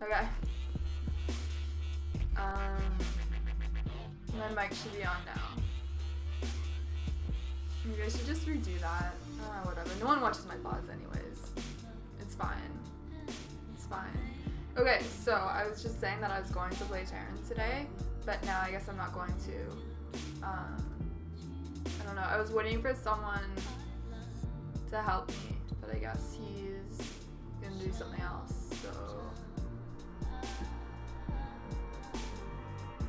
Okay. My mic should be on now. Maybe I should just redo that. Whatever. No one watches my VODs anyways. It's fine. It's fine. Okay, so I was just saying that I was going to play Terran today, but now I guess I'm not going to. I don't know. I was waiting for someone to help me, but I guess he's gonna do something else, so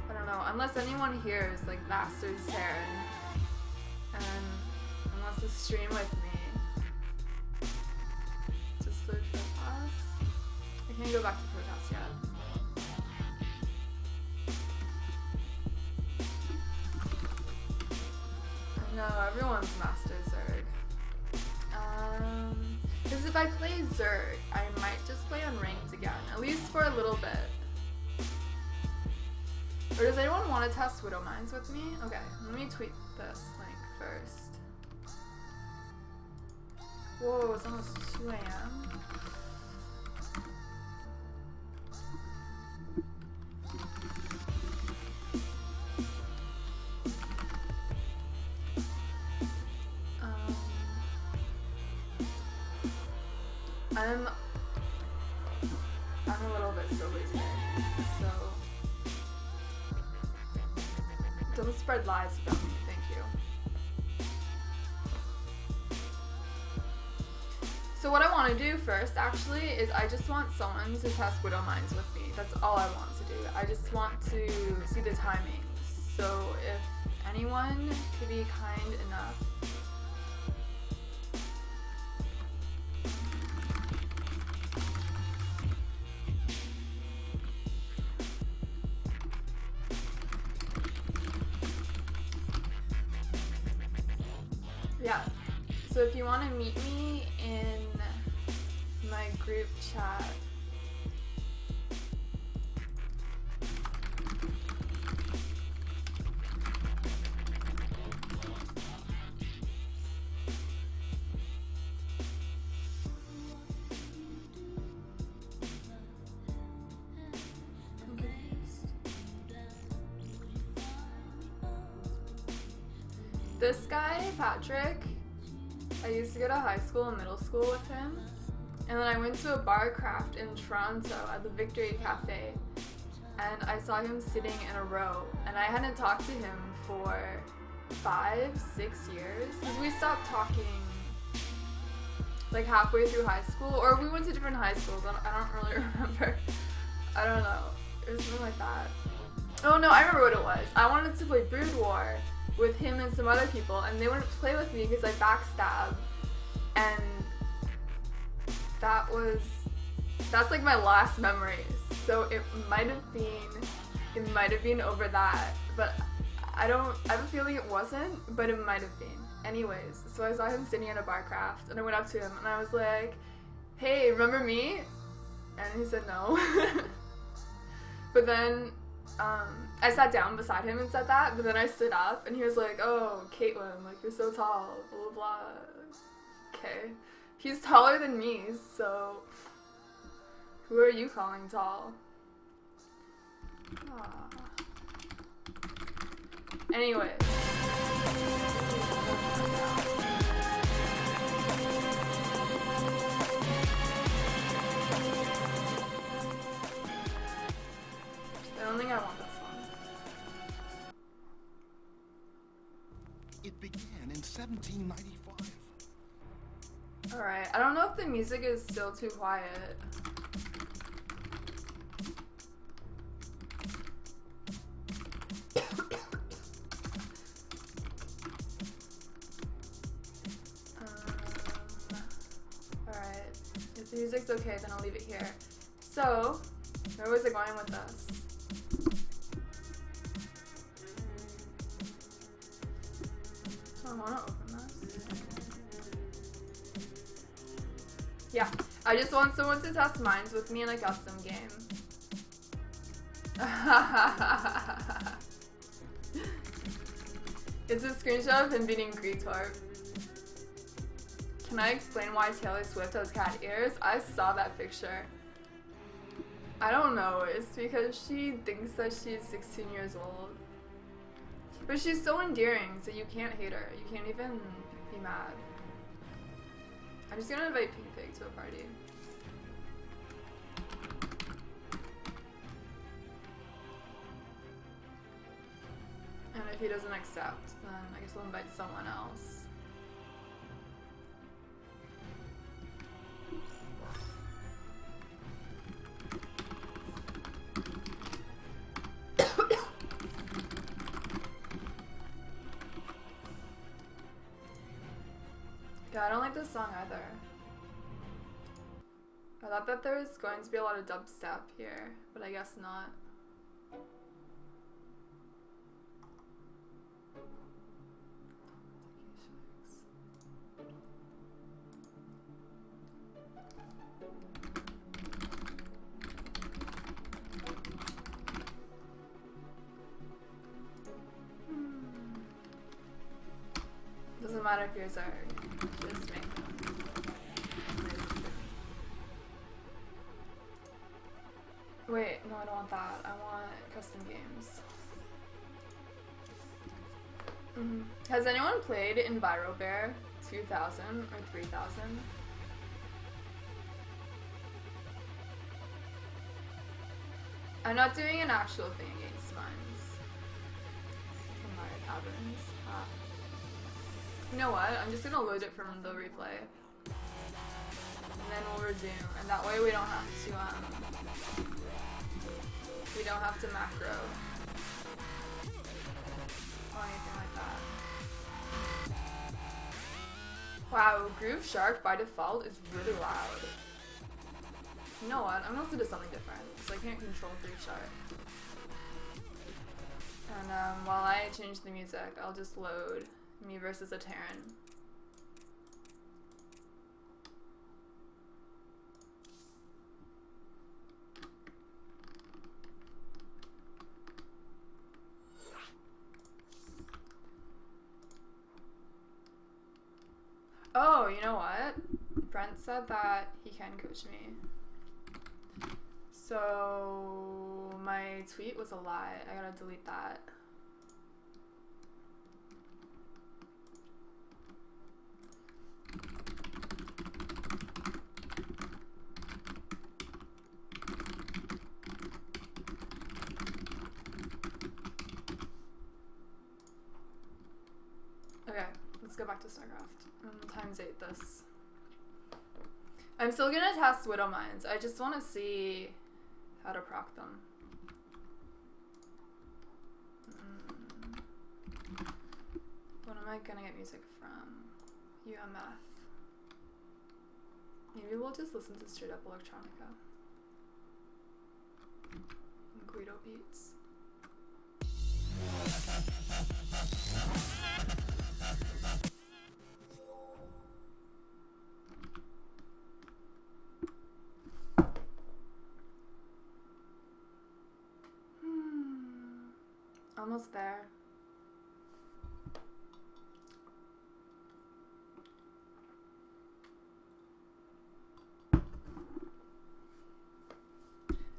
I don't know. Unless anyone here is like Masters Terran and wants to stream with me. Just for Protoss. I can't go back to Protoss yet. No, everyone's Master Zerg. Because if I play Zerg, I might just play Unranked again, at least for a little bit. Or does anyone want to test Widow Mines with me? Okay, let me tweet this link first. Whoa, it's almost 2 a.m. I'm a little bit sober today, so don't spread lies about me, thank you. So what I want to do first, actually, is I just want someone to test Widow Mines with me. That's all I want to do. I just want to see the timings. So if anyone could be kind enough so if you want to meet me in my group chat, this guy, Patrick, I used to go to high school and middle school with him, and then I went to a bar craft in Toronto at the Victory Cafe, and I saw him sitting in a row, and I hadn't talked to him for 5-6 years, because we stopped talking like halfway through high school, or we went to different high schools, I don't really remember. I don't know, it was something like that. Oh no, I remember what it was. I wanted to play Brood War with him and some other people, and they wouldn't play with me because I backstab, and that's like my last memories. So it might have been over that, but I have a feeling it wasn't, but it might have been. Anyways, so I saw him sitting at a bar craft, and I went up to him and I was like, "Hey, remember me?" And he said no. But then I sat down beside him and said that, but then I stood up and he was like, "Oh, Kaitlyn, like you're so tall, blah blah blah." Okay. He's taller than me, so who are you calling tall? Aww. Anyway. I don't think I want that song. It began in 1795. Alright, I don't know if the music is still too quiet. Alright, if the music's okay, then I'll leave it here. So, where was I going with this? I want to open this. Yeah, I just want someone to test mines with me in a custom game. It's a screenshot of him beating Greetorp. Can I explain why Taylor Swift has cat ears? I saw that picture. I don't know. It's because she thinks that she's 16 years old. But she's so endearing, so you can't hate her. You can't even be mad. I'm just gonna invite Pink Pig to a party. And if he doesn't accept, then I guess we'll invite someone else. Yeah, I don't like this song either. I thought that there was going to be a lot of dubstep here, but I guess not. Doesn't matter if you're zerg, just make them. Wait, no, I don't want that. I want custom games. Has anyone played EnviroBear 2000 or 3000? I'm not doing an actual thing against mines. Some Mario Caverns. You know what? I'm just gonna load it from the replay. And then we'll resume. And that way we don't have to, macro. Or anything like that. Wow, Groove Shark by default is really loud. You know what? I'm gonna also do something different, because I can't control Groove Shark. And while I change the music, I'll just load me versus a Terran. Oh, you know what? Brent said that he can coach me. So my tweet was a lie. I gotta delete that. Okay, let's go back to StarCraft. Times 8 this. I'm still gonna test Widow Mines. I just want to see how to proc them. What am I gonna get music from? UMF. Maybe we'll just listen to straight up electronica. And Guido beats. Almost there.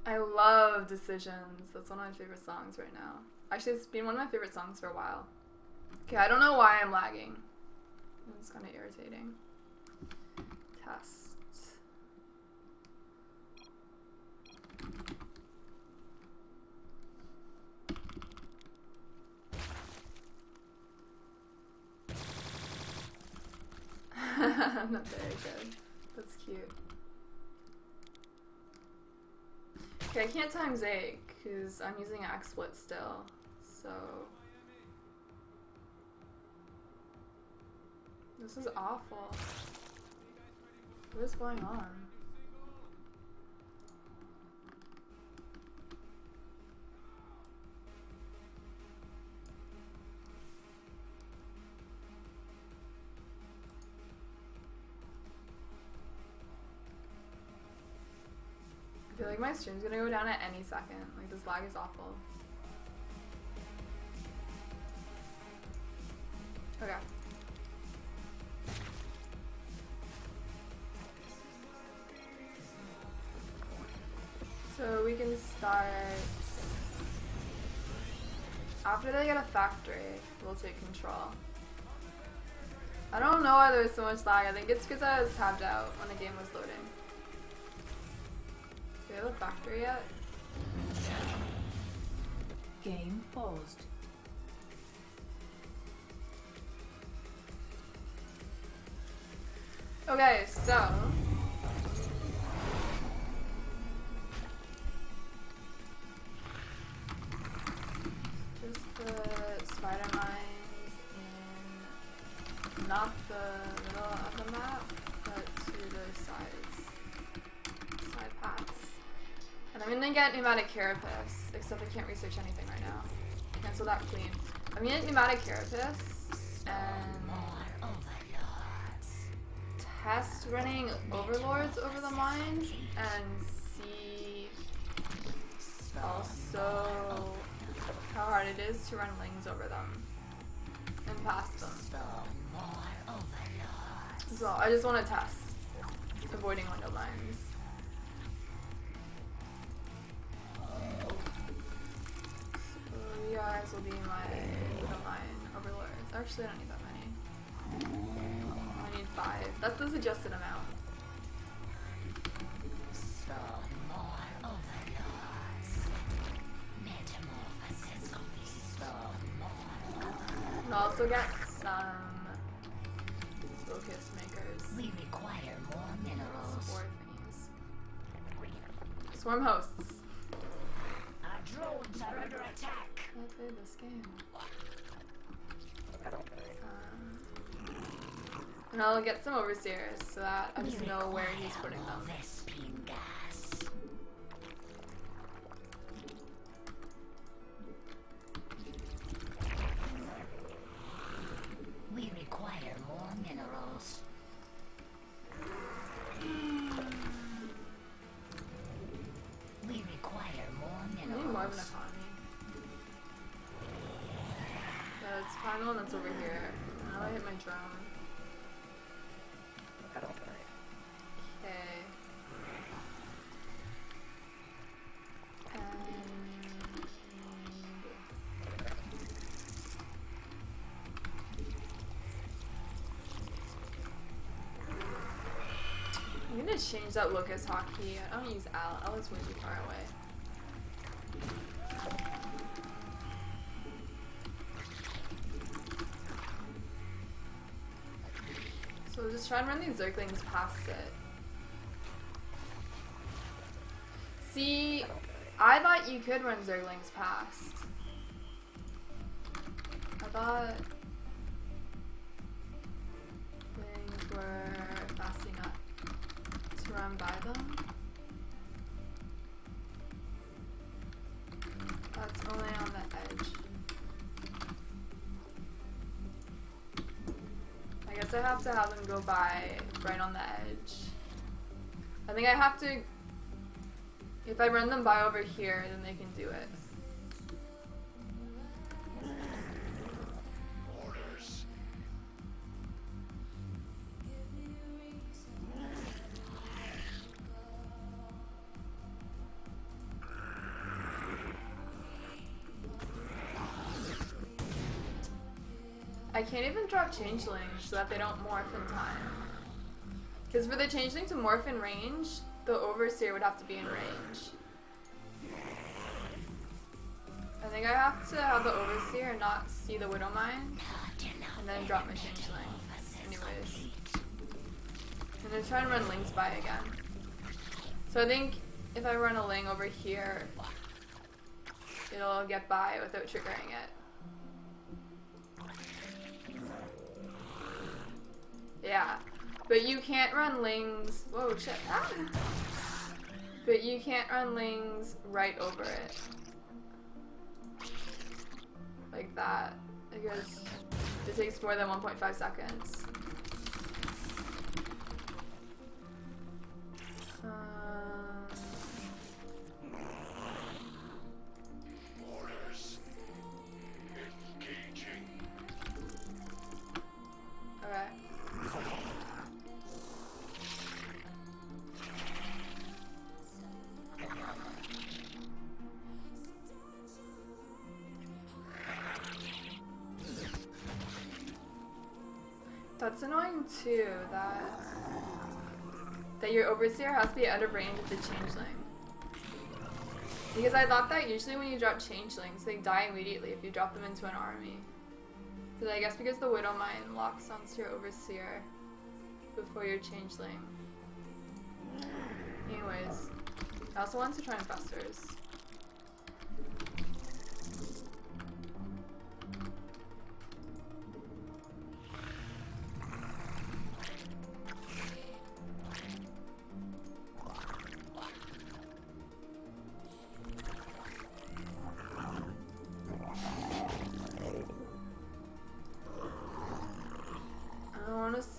I love Decisions. That's one of my favorite songs right now. Actually, it's been one of my favorite songs for a while. Okay, I don't know why I'm lagging. It's kind of irritating. Test. Not very good. That's cute. Okay, I can't times 8 because I'm using XSplit still. So this is awful. What is going on? I feel like my stream's gonna go down at any second. Like, this lag is awful. Okay. So So we can start. After they get a factory, we'll take control. I don't know why there's so much lag. I think it's because I was tabbed out when the game was loading. Do we have a factory yet? Game paused. Okay, so just put spider mines in not the middle of the map, but to the side paths. And I'm gonna get pneumatic carapace, except I can't research anything right now. Cancel that clean. I'm gonna get pneumatic carapace and test running overlords over the mines and see also how hard it is to run lings over them and pass them. So I just want to test avoiding window mines. So you guys will be my window mine overlords. Actually, I don't need that many. I need 5. That's the suggested amount. And I'll also get some focus makers. We require more minerals. Or thingies. Swarm hosts. Our drones are under attack. I played this game. And I'll get some overseers so that I just know where he's putting them. Vespine gas. We require more minerals. We require more I minerals. need more of an economy. Yeah, it's final and that's over here. Now I hit my drone. Okay. I'm gonna change that locust hotkey. I don't use Al. Al is way too far away. So we'll just try and run these zerglings past it. See, I thought you could run zerglings past. I thought things were fast enough to run by them. That's only on the edge. I guess I have to have them go by right on the edge. I think I have to, if I run them by over here, then they can do it. I can't even drop changelings so that they don't morph in time. Because for the changeling to morph in range, the overseer would have to be in range. I think I have to have the overseer and not see the widow mine, and then drop my changeling. Anyways. I'm gonna try and run lings by again. So I think if I run a ling over here, it'll get by without triggering it. Yeah, but you can't run lings. Whoa, shit. Ah. But you can't run lings right over it. Like that. Because it takes more than 1.5 seconds. Okay. That's annoying too, that your overseer has to be out of range of the changeling. Because I thought that usually when you drop changelings, they die immediately if you drop them into an army. So I guess because the Widow Mine locks onto your overseer before your changeling. Anyways, I also wanted to try infestors.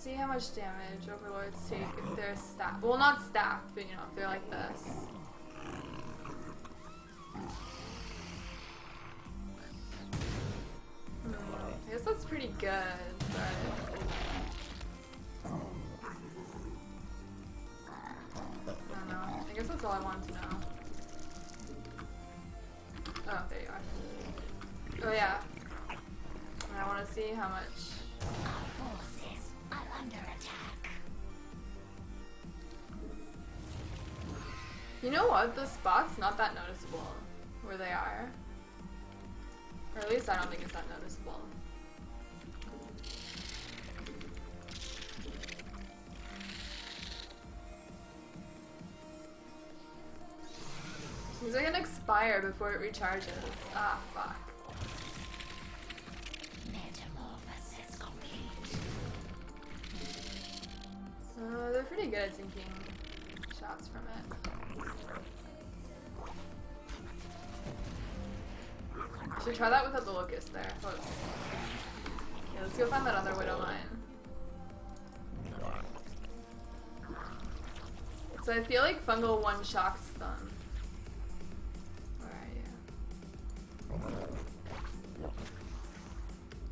See how much damage overlords take if they're stacked. Well, not stacked, but you know, if they're like this. I guess that's pretty good, but I don't know. I guess that's all I wanted to know. Oh, there you are. Oh yeah. And I want to see how much. Under attack. You know what? The spot's not that noticeable where they are. Or at least I don't think it's that noticeable. Seems like it can expire before it recharges. Ah, fuck. They're pretty good at sinking shots from it. Should try that without the locust there. Close. Okay, let's go find that other Widow Mine. So I feel like fungal one-shocks them. Where are you?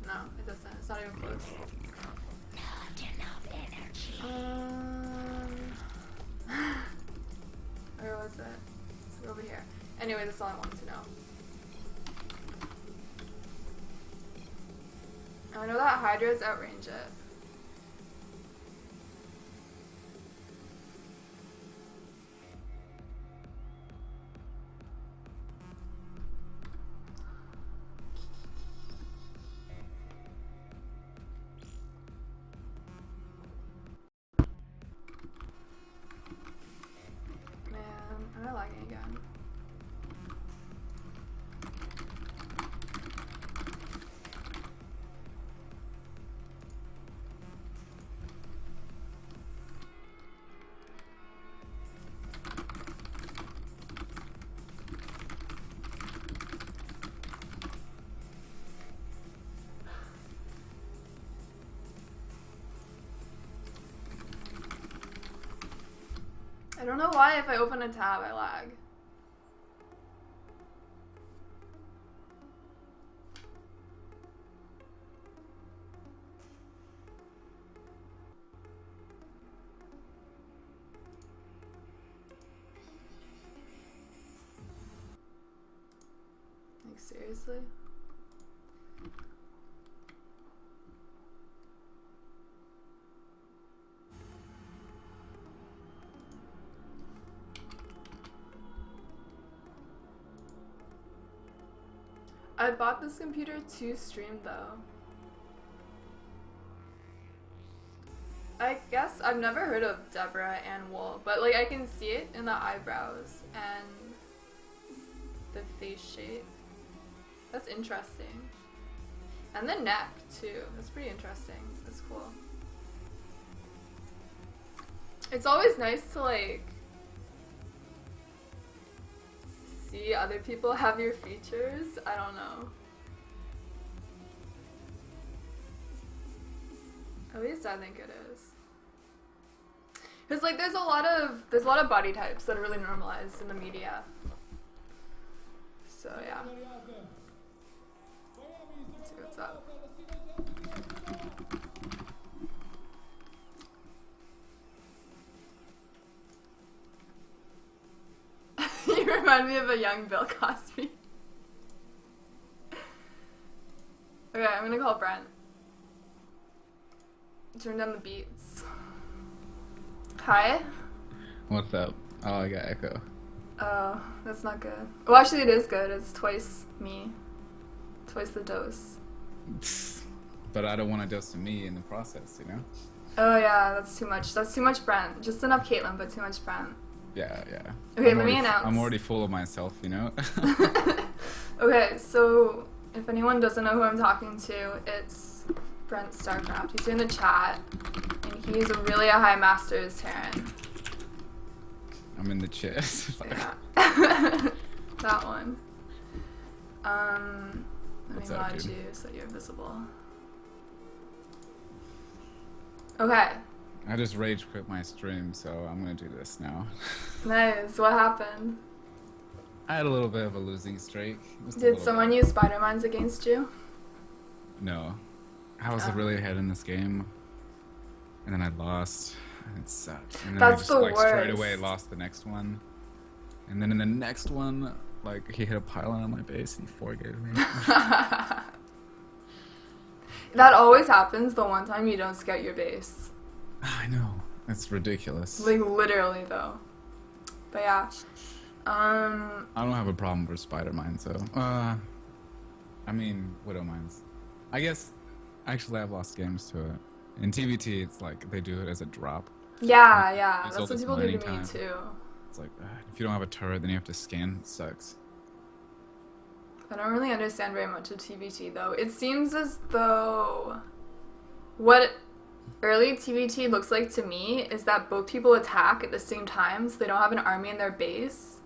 No, it doesn't. It's not even close. Where was it? It's over here. Anyway, that's all I wanted to know. I know that Hydras outrange it. Am I lagging again? I don't know why if I open a tab I lag. Like seriously? I bought this computer to stream though. I guess I've never heard of Deborah and Wool, but like I can see it in the eyebrows and the face shape. That's interesting. And the neck too. That's pretty interesting. That's cool. It's always nice to like see other people have your features. I don't know. At least I think it is. Cause like there's a lot of body types that are really normalized in the media. So yeah. Let's see what's up. You remind me of a young Bill Cosby. Okay, I'm gonna call Brent. Turn down the beats. Hi? What's up? Oh, I got echo. Oh, that's not good. Well, actually, it is good. It's twice me. Twice the dose. But I don't want to dose to me in the process, you know? Oh, yeah, that's too much. That's too much Brent. Just enough Kaitlyn, but too much Brent. Yeah. Okay, let me announce. I'm already full of myself, you know? Okay, so if anyone doesn't know who I'm talking to, it's brentstarcraft. He's here in the chat, and he's really a high master's terran. I'm in the chest. Yeah. That one. Let What's me up, mod dude? you so you're visible. Okay. I just rage quit my stream, so I'm gonna do this now. Nice. What happened? I had a little bit of a losing streak. Just a Did little someone bit. use spider mines against you? No. I was Oh. really ahead in this game, and then I lost, and it sucked. And then That's I just the like straight worst. away lost the next one. And then in the next one, like he hit a pylon on my base and he forgave me. That always happens the one time you don't scout your base. I know. It's ridiculous. Like, literally, though. But yeah. I don't have a problem with spider mines, so. I mean, widow mines. I guess, actually, I've lost games to it. In TVT, it's like they do it as a drop. Yeah. It's That's all what this people do to mining me, time. too. It's like, if you don't have a turret, then you have to scan. It sucks. I don't really understand very much of TVT, though. It seems as though what early TVT looks like to me is that both people attack at the same time, so they don't have an army in their base.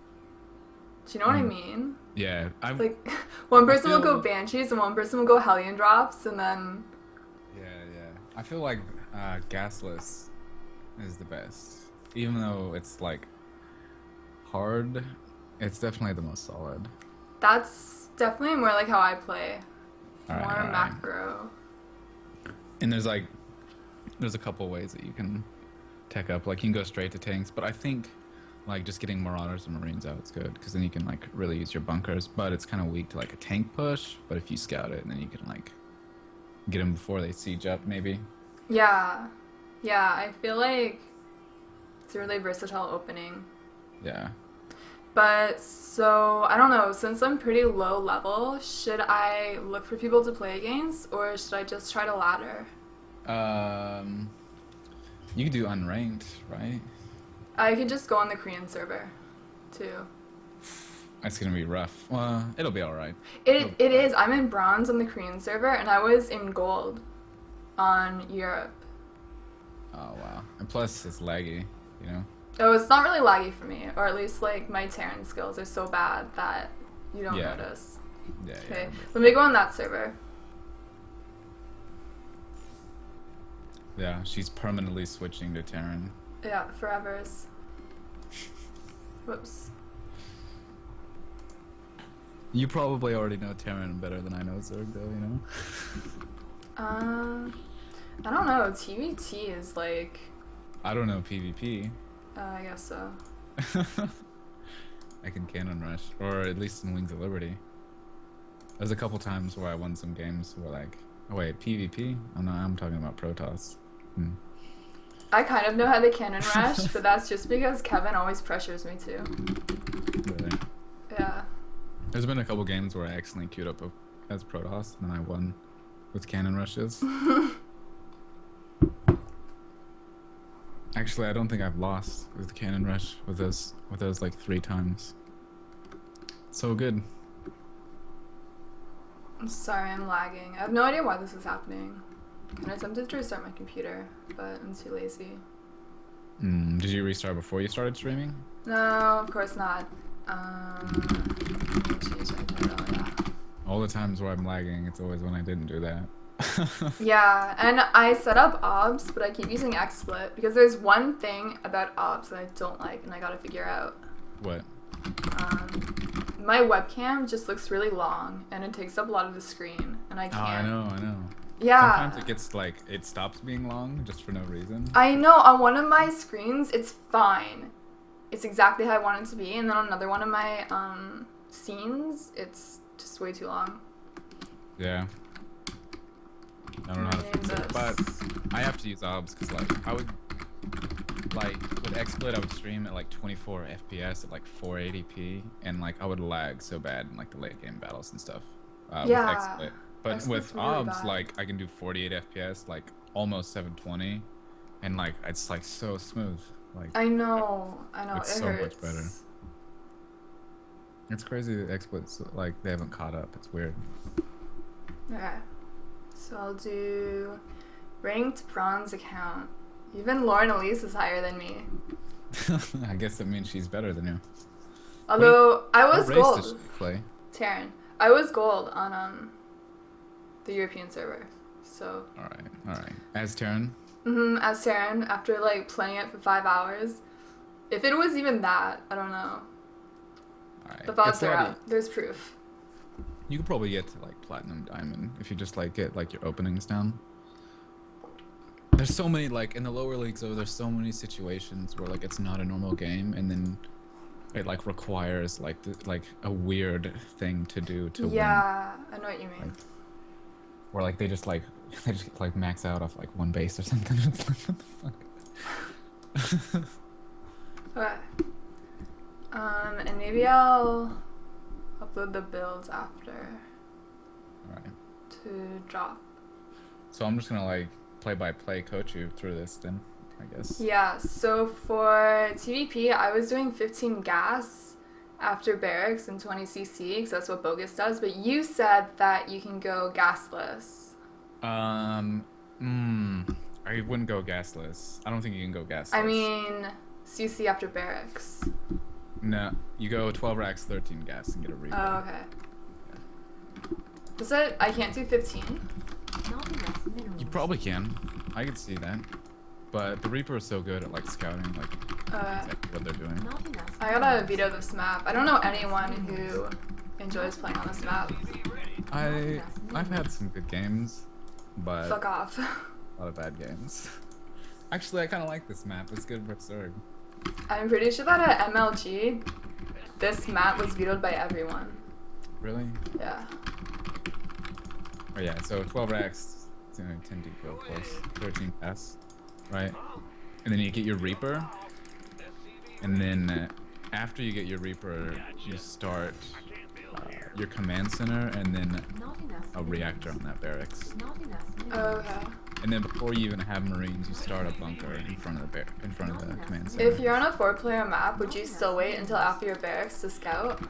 Do you know what I mean? Yeah, I've. Like, one person will go feel- Banshees and one person will go Hellion Drops, and then... Yeah. I feel like gasless is the best. Even though it's like hard, it's definitely the most solid. That's definitely more like how I play. Alright, More alright. macro. And there's a couple ways that you can tech up. Like you can go straight to tanks, but I think like just getting Marauders and Marines out is good because then you can like really use your bunkers. But it's kind of weak to like a tank push. But if you scout it, then you can like get them before they siege up, maybe. Yeah, I feel like it's a really versatile opening. Yeah. But so I don't know. Since I'm pretty low level, should I look for people to play against, or should I just try to ladder? You could do unranked, right? I could just go on the Korean server, too. That's gonna be rough. Well, it'll be all right. It is. I'm in bronze on the Korean server, and I was in gold on Europe. Oh wow. And plus, it's laggy, you know. Oh, it's not really laggy for me, or at least like my Terran skills are so bad that you don't Yeah. notice. Yeah. Okay, let me go on that server. Yeah, she's permanently switching to Terran. Yeah, forevers. Whoops. You probably already know Terran better than I know Zerg, though, you know? I don't know. TVT is like, I don't know PvP. I guess so. I can cannon rush, or at least in Wings of Liberty. There's a couple times where I won some games where like, oh wait, PvP? Oh no, I'm talking about Protoss. I kind of know how to cannon rush, but that's just because Kevin always pressures me to. Really. Yeah. There's been a couple games where I accidentally queued up as Protoss, and then I won with cannon rushes. Actually, I don't think I've lost with the cannon rush with those like 3 times. So good. I'm sorry, I'm lagging. I have no idea why this is happening. And I attempted to restart my computer, but I'm too lazy. Did you restart before you started streaming? No, of course not. Let me change my title, yeah. All the times where I'm lagging, it's always when I didn't do that. Yeah, and I set up OBS, but I keep using XSplit because there's one thing about OBS that I don't like, and I gotta figure out. What? My webcam just looks really long, and it takes up a lot of the screen, and I Oh, can't. I know. Yeah. Sometimes it gets like, it stops being long just for no reason. I know, on one of my screens, it's fine. It's exactly how I want it to be, and then on another one of my scenes, it's just way too long. Yeah. I don't know how to fix it, but I have to use obs because like I would like with XSplit I would stream at like 24 FPS at like 480p and like I would lag so bad in like the late game battles and stuff with XSplit. But XSplit's with really obs bad. like I can do 48 FPS like almost 720 and like it's like so smooth. Like I know. it's It so hurts. much better. It's crazy that XSplit's like they haven't caught up. It's weird. Okay. So I'll do ranked bronze account. Even Lauren Elise is higher than me. I guess that means she's better than you. Although I was What race gold. does she play? Terran. I was gold on the European server. So Alright. As Terran? as Terran, after like playing it for 5 hours. If it was even that, I don't know. Alright. The thoughts are out. There's proof. You could probably get to like platinum diamond if you just like get like your openings down. There's so many like in the lower leagues though, there's so many situations where like it's not a normal game and then it like requires like a weird thing to do to win. Yeah, I know what you mean. Like, where like they just like max out off like one base or something. It's like what the fuck? Okay. And maybe I'll upload the builds after Alright. to drop. So I'm just gonna like play by play coach you through this then, I guess. Yeah, so for TVP, I was doing 15 gas after barracks and 20 CC, because that's what Bogus does, but you said that you can go gasless. I wouldn't go gasless. I don't think you can go gasless. I mean, CC after barracks. No, you go 12 racks, 13 gas, and get a reaper. Oh, okay. Is it? I can't do 15? Not enough minerals. You probably can. I could see that. But the reaper is so good at like scouting, like exactly what they're doing. Not enough. I gotta veto this map. I don't know anyone who enjoys playing on this map. I've had some good games, but Fuck off. a lot of bad games. Actually, I kind of like this map. It's good for zerg. I'm pretty sure that at MLG, this map was vetoed by everyone. Really? Yeah. Oh yeah. So 12 racks, 10 deco, of course, 13 pass, right? And then you get your reaper, and then after you get your reaper, you start your command center, and then Not enough a reactor on that barracks. Not enough Oh, minerals. okay. And then before you even have marines, you start a bunker in front of the command center. If you're on a 4-player map, would you still wait until after your barracks to scout?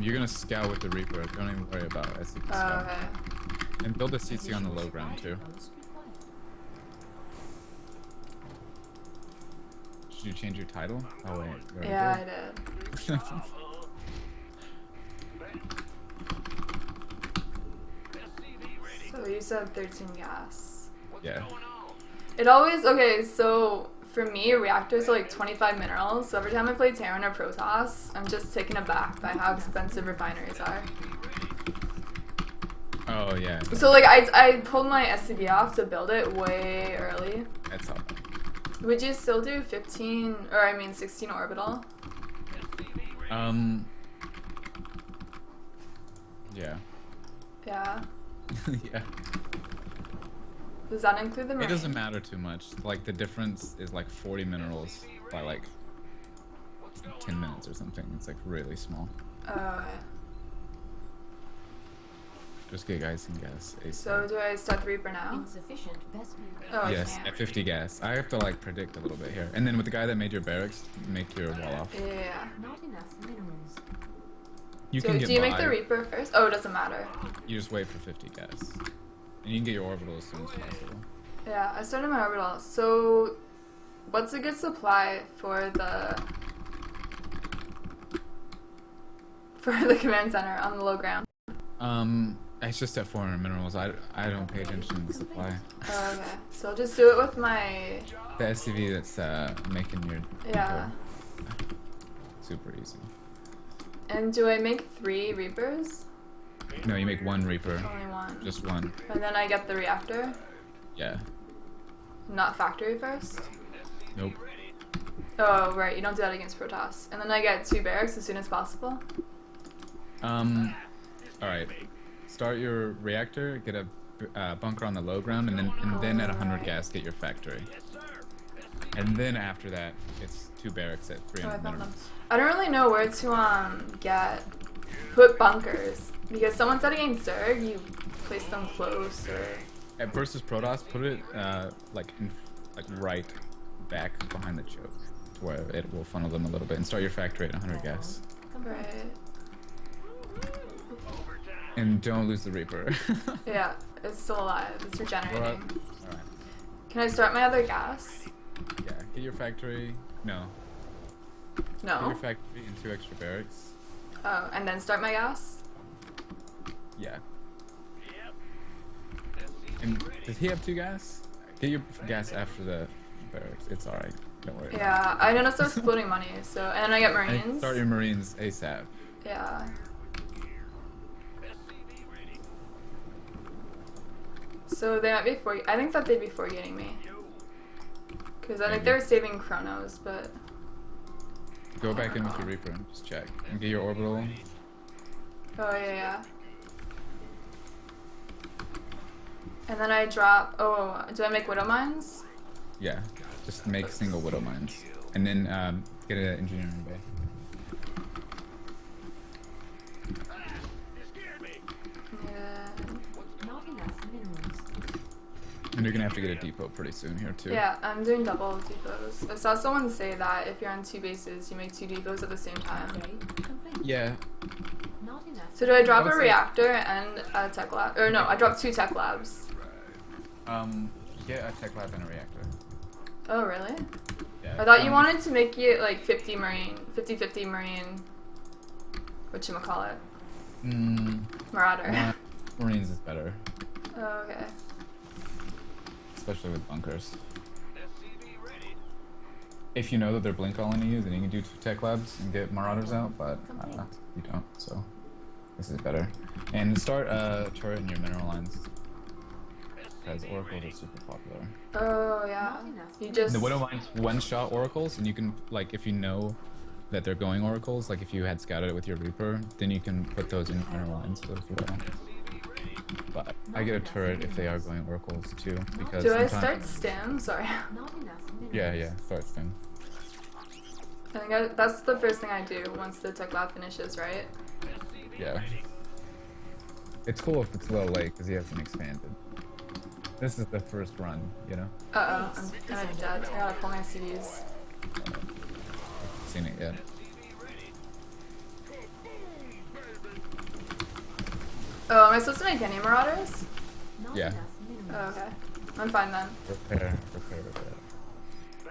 You're gonna scout with the reaper. Don't even worry about SCP Oh, scout. okay. And build a CC on the low ground too. Should you change your title? Oh wait. you already Yeah, I did. did. So you said 13 gas. Yeah. It always, okay, so for me, reactors are like 25 minerals, so every time I play Terran or Protoss, I'm just taken aback by how expensive refineries are. Oh yeah. So like, I pulled my SCV off to build it way early. That's all. Would you still do 15, or I mean 16 orbital? Yeah. Yeah. Yeah. Does that include the It marine? doesn't matter too much. Like the difference is like 40 minerals by like 10 minutes or something. It's like really small. Oh, okay. Just get guys and gas. So do I start the Reaper now? Insufficient best Oh, Yes, I can't. at 50 gas. I have to like predict a little bit here. And then with the guy that made your barracks, make your wall off. Yeah. Not enough minerals. You So can get do you by. make the Reaper first? Oh, it doesn't matter. You just wait for 50 gas. And you can get your orbital as soon as possible. Yeah, I started my orbital. So, what's a good supply for the command center on the low ground? It's just at 400 minerals. I don't pay attention to the supply. Oh, okay. So I'll just do it with my. The SCV that's making your Yeah. Reaper. Super easy. And do I make 3 Reapers? No, you make one Reaper. Only one. Just one. And then I get the reactor? Yeah. Not factory first? Nope. Oh, right. You don't do that against Protoss. And then I get 2 barracks as soon as possible? Alright. Start your reactor, get a bunker on the low ground, and then at 100 gas get your factory. And then after that, it's 2 barracks at Oh, I 300 found them. minerals. I don't really know where to put bunkers because someone said against zerg you place them close or. At versus Protoss, put it like right back behind the choke, to where it will funnel them a little bit, and start your factory at 100 gas. Right. And don't lose the Reaper. Yeah, it's still alive. It's regenerating. Alright. Can I start my other gas? Yeah, get your factory. No. Get No. your factory and 2 extra barracks. Oh, and then start my gas? Yeah. And does he have 2 gas? Get your gas after the barracks. It's alright. Don't worry. Yeah, I noticed I was floating money, so and I get And marines. start your marines ASAP. Yeah. So they might be I think that they'd be forgetting me. Because I think Maybe. they were saving chronos, but Go back in with your Reaper and just check. And get your orbital. oh yeah. And then I drop. Oh, do I make widow mines? Yeah. Just make single widow mines. And then get an engineering bay. Yeah. Not enough minerals. And you're gonna have to get a depot pretty soon here too. Yeah, I'm doing double depots. I saw someone say that if you're on 2 bases, you make 2 depots at the same time. Okay, complete. Yeah. Not enough. So do I drop I would a say- reactor and a tech lab? Or no, I dropped 2 tech labs. Get a tech lab and a reactor. Oh really? Yeah. I thought you wanted to make it like 50 marine, 50-50 marine. Whatchamacallit? Marauder. Marines is better, Oh, okay. especially with bunkers. If you know that they're blink colonies, then you can do 2 tech labs and get marauders out, but you don't, so this is better. And start a turret in your mineral lines, because oracles are super popular. Oh yeah. Not enough. You just. The widow mines one-shot oracles, and you can, like, if you know that they're going oracles, like if you had scouted it with your Reaper, then you can put those in mineral lines as well. But I get a turret if they are going oracles too, because Do I sometimes- start stim? Sorry. Not enough minerals. Yeah, start stim. I think that's the first thing I do once the tech lab finishes, right? Yeah. It's cool if it's a little late, because he hasn't expanded. This is the first run, you know? Uh oh, I'm kind of dead. I gotta pull my CDs. Seen it yet. Oh, am I supposed to make any marauders? Not Yeah. enough Oh, minerals. okay. I'm fine then. Repair.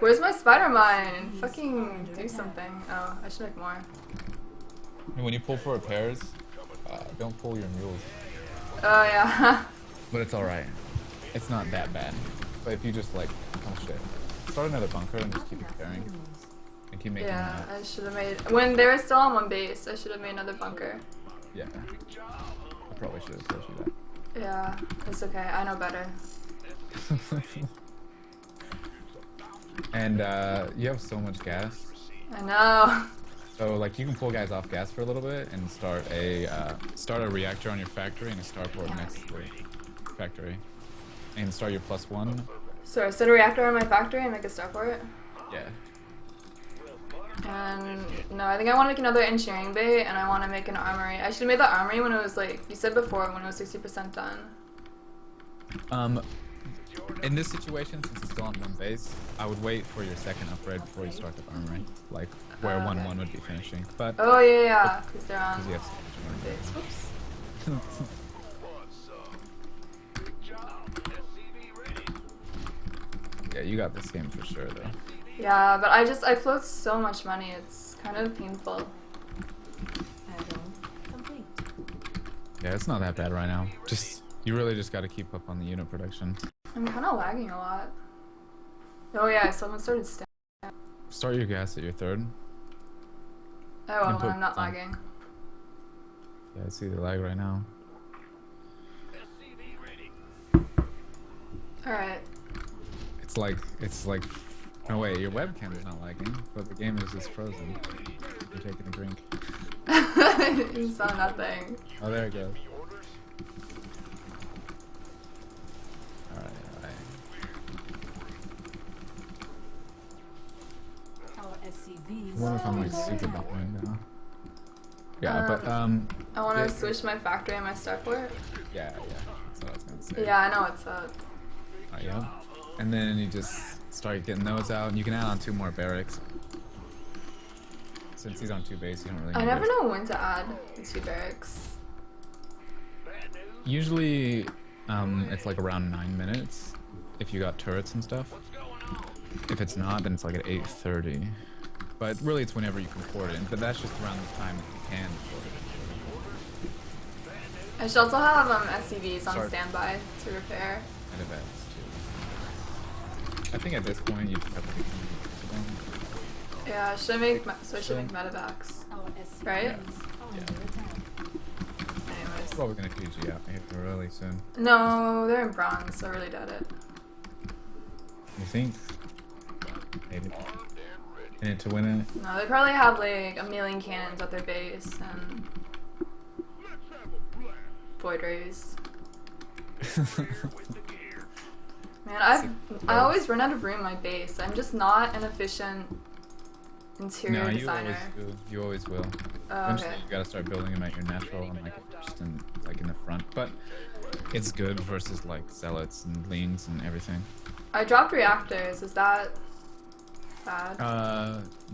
Where's my spider mine? Fucking do something. Oh, I should make more. And when you pull for repairs, don't pull your mules. Oh yeah. But it's alright. It's not that bad. But if you just like, oh shit. Start another bunker and just keep repairing. And keep making Yeah, I should have made. When they were still on 1 base, I should have made another bunker. Yeah. I probably should have told you Yeah, it's okay. I know better. that. And you have so much gas. I know. So like you can pull guys off gas for a little bit and start a reactor on your factory and a starport next to the factory. And start your +1. So I set a reactor on my factory and make a starport. Yeah. And no, I think I want to make another engineering bay and I want to make an armory. I should have made the armory when it was like you said before, when it was 60% done. In this situation, since it's still on 1 base, I would wait for your second upgrade before you start the armory, like where Okay. 1-1 would be finishing. But Oh yeah, because they're on 'cause you have so much 1 armory. base. Whoops. Yeah, you got this game for sure, though. Yeah, but I float so much money. It's kind of painful. Add-on complete. Yeah, it's not that bad right now. You really just got to keep up on the unit production. I'm kind of lagging a lot. Oh yeah, someone started st Start your gas at your 3rd. Oh well, Input I'm not time. lagging. Yeah, I see the lag right now. Alright. It's like, no wait, your webcam is not lagging, but the game is just frozen. You're taking a drink. You saw nothing. Oh, there it goes. wonder if I'm like super behind now. Yeah, but I want to yeah. switch my factory and my starport. Yeah, that's what I was gonna say. Yeah, I know what's up. Yeah. And then you just start getting those out, and you can add on 2 more barracks. Since he's on 2 base, you don't really need I never it. know when to add the 2 barracks. Usually, it's like around 9 minutes if you got turrets and stuff. If it's not, then it's like at 8:30. But really, it's whenever you can afford it. But that's just around the time that you can afford it. I should also have SCVs on Sorry. standby to repair. And events too. I think at this point you just have to do something. Yeah, should I make switch to make medevacs? Our SCVs Right? are under attack. Anyways. Probably gonna PG out here really soon. No, they're in bronze, so I really doubt it. You think? Maybe. In it to win it? No, they probably have like a million cannons at their base and void rays. Man, I always run out of room in my base. I'm just not an efficient interior No, you designer. always will. You always will. Oh, Eventually, okay. you gotta start building them at your natural and like just in the front. But it's good versus like zealots and lings and everything. I dropped reactors. Is that bad?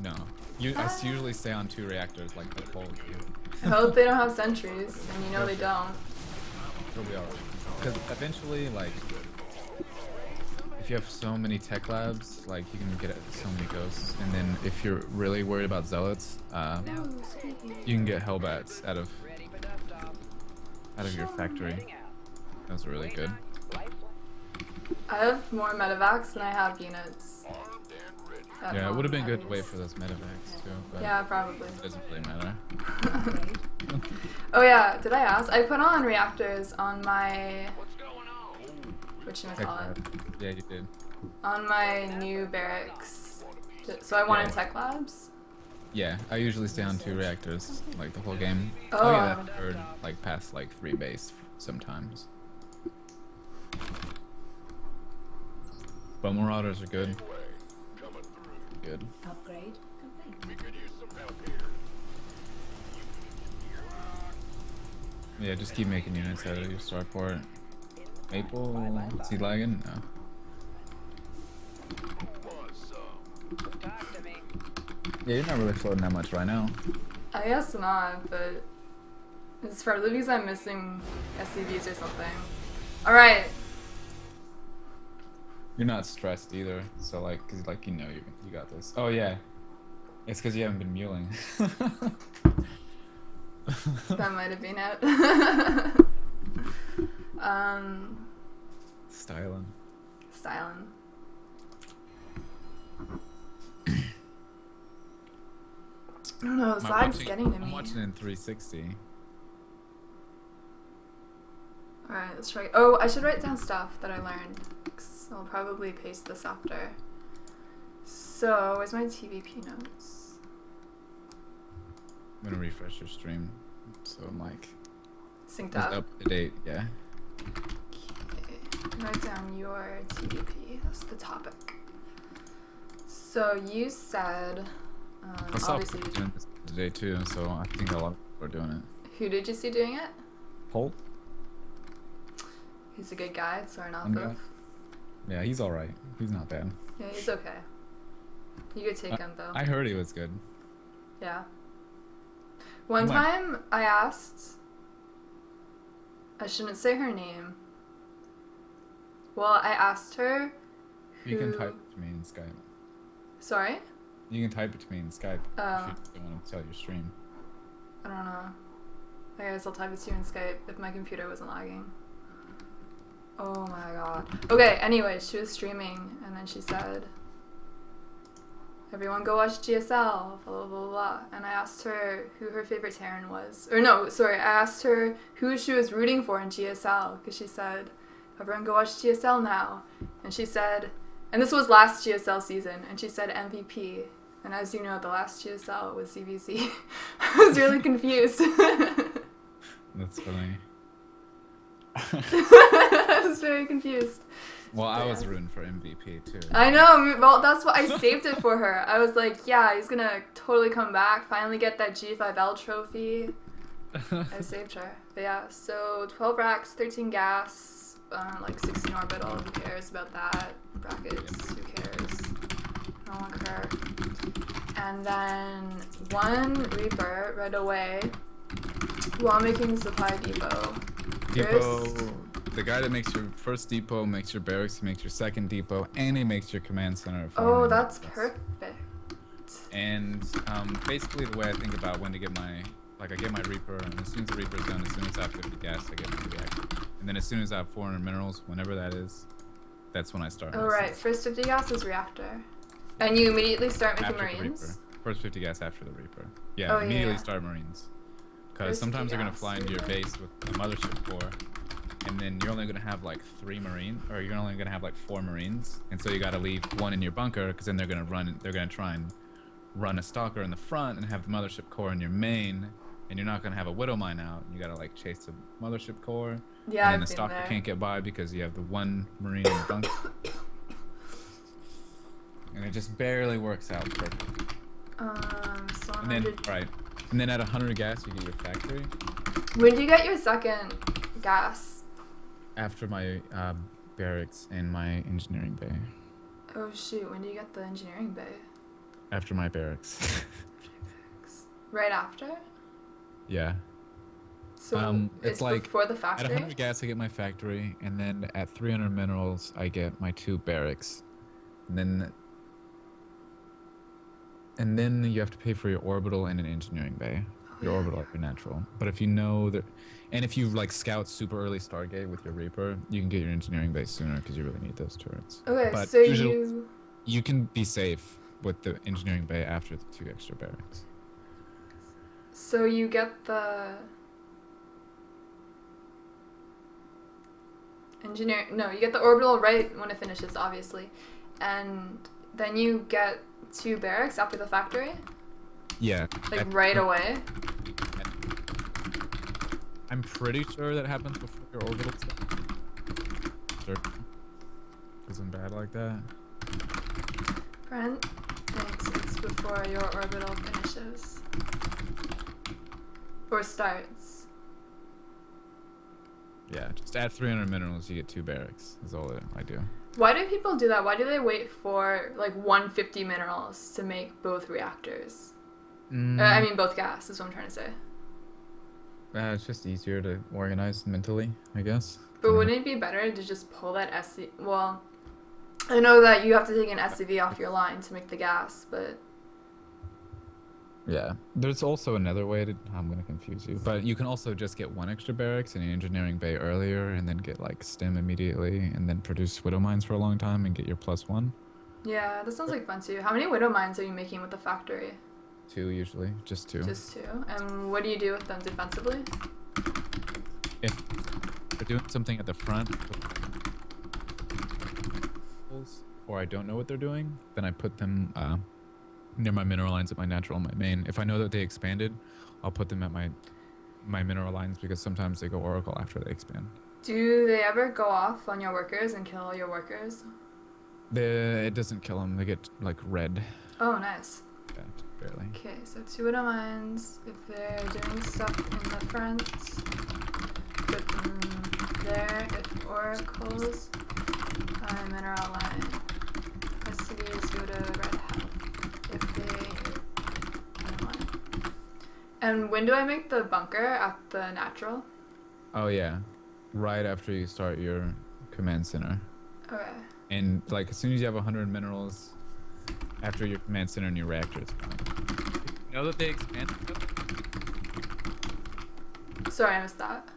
No. I usually stay on 2 reactors like the whole queue. I hope they don't have sentries, and you know they don't. It'll be alright. Because eventually, like, if you have so many tech labs, like you can get so many ghosts, and then if you're really worried about zealots, you can get hellbats out of your factory. Those are really good. I have more medevacs than I have units. Yeah, it would have been good to wait for those medevacs too, but Yeah, probably. it doesn't really matter. Oh yeah, did I ask? I put on reactors on my... whatchamacallit? Yeah, you did. On my new barracks. So I wanted Yeah. tech labs? Yeah, I usually stay on 2 reactors, like the whole game. Oh. I'll get that third, like past like 3 base sometimes. But Marauders are good. Good. Upgrade complete. Yeah, just keep making units out of your starport. Maple, is he lagging? No. Yeah, you're not really floating that much right now. I guess not, but it's probably because I'm missing SCVs or something. Alright. You're not stressed either, so like, cause like you know you got this. Oh yeah, it's because you haven't been muling. That might have been it. Styling. Styling. I don't know, the lag's getting to me. I'm watching in 360. Alright, let's try. Oh, I should write down stuff that I learned. 'Cause I'll probably paste this after. So, where's my TVP notes? I'm gonna refresh your stream, so I'm like Synced it's up. up to date. Yeah. Okay. Write down your TVP. That's the topic. So, you said, I saw obviously, people doing this today too, so I think a lot of people are doing it. who did you see doing it? Holt? He's a good guy, to start off Okay. with. Yeah, he's all right. He's not bad. Yeah, he's okay. You could take him though. I heard he was good. Yeah. One What? time I asked, I shouldn't say her name. Well, I asked her who... You can type it to me in Skype. Sorry? You can type it to me in Skype Oh. if you don't want to tell your stream. I don't know. I guess I'll type it to you in Skype if my computer wasn't lagging. Oh my god. Okay, anyway, she was streaming and then she said, everyone go watch GSL, blah blah blah blah. And I asked her who her favorite Terran was. Or no, sorry, I asked her who she was rooting for in GSL because she said, everyone go watch GSL now. And she said, and this was last GSL season, and she said MVP. And as you know, the last GSL was CVC. I was really confused. That's funny. I was very confused. Well, I was Yeah. rooting for MVP too. I know. Well, that's why I saved it for her. I was like, yeah, he's gonna totally come back. Finally get that G5L trophy. I saved her. But yeah, so 12 racks, 13 gas, like 16 orbital. Who cares about that? Brackets. Who cares? I don't want her. And then 1 Reaper right away while making supply depot. Depot, First- the guy that makes your first depot makes your barracks, he makes your second depot, and he makes your command center. Oh, farming. that's perfect. And basically the way I think about when to get my, like I get my Reaper, and as soon as the Reaper's done, as soon as I have 50 gas, I get my reactor. And then as soon as I have 400 minerals, whenever that is, that's when I start. Oh, right. First 50 gas is reactor. And you immediately start making After the marines? Reaper. First 50 gas after the Reaper. Yeah, Oh, immediately yeah. start marines. Because First sometimes 50 they're going to gas, fly into your Reaper. base with a mothership core, and then you're only going to have like 3 marines, or you're only going to have like 4 marines, and so you got to leave 1 in your bunker, because then they're going to try and run a stalker in the front and have the mothership core in your main, and you're not going to have a widow mine out. You got to like chase the mothership core, Yeah, and then I've the been stalker there. can't get by because you have the 1 marine in the bunker. And it just barely works out perfect. So And then, 100. right. And then at 100 gas, you get your factory. When do you get your second gas? After my barracks and my engineering bay. Oh shoot, when do you get the engineering bay? After my barracks. Right after? Yeah. So it's like before the At factory? 100 gas, I get my factory, and then at 300 minerals, I get my 2 barracks. And then you have to pay for your orbital and an engineering bay. Your orbital, your natural. But if you know that, and if you like scout super early Stargate with your Reaper, you can get your engineering bay sooner because you really need those turrets. Okay, But so usually you can be safe with the engineering bay after the 2 extra barracks. So you get the you get the orbital right when it finishes, obviously. And then you get 2 barracks after the factory? Yeah. Like right away? I'm pretty sure that happens before your orbital stuff. Because I'm bad like that. Brent thinks it's before your orbital finishes. Or starts. Yeah, just add 300 minerals, you get 2 barracks. Is all that I do. Why do people do that? Why do they wait for like 150 minerals to make both reactors? I mean both gas is what I'm trying to say. It's just easier to organize mentally, I guess. But wouldn't it be better to just pull that SC? Well, I know that you have to take an SCV off your line to make the gas, but Yeah. There's also another way to... I'm going to confuse you. But you can also just get 1 extra barracks in an engineering bay earlier and then get like STEM immediately and then produce widow mines for a long time and get your +1. yeah, that sounds like fun too. How many widow mines are you making with the factory? 2 usually. Just 2. Just 2. And what do you do with them defensively? If they're doing something at the front, or I don't know what they're doing, then I put them near my mineral lines at my natural and my main. If I know that they expanded, I'll put them at my mineral lines because sometimes they go oracle after they expand. Do they ever go off on your workers and kill your workers? It doesn't kill them. They get like red. Oh, nice. Yeah, barely. Okay, so 2 widow mines. If they're doing stuff in the front, put them there. If oracles, mineral line. SCVs go to red health. If they... And when do I make the bunker at the natural? Oh yeah, right after you start your command center. Okay. And like as soon as you have 100 minerals, after your command center and your reactors. You know that they expanded? Sorry, I missed that.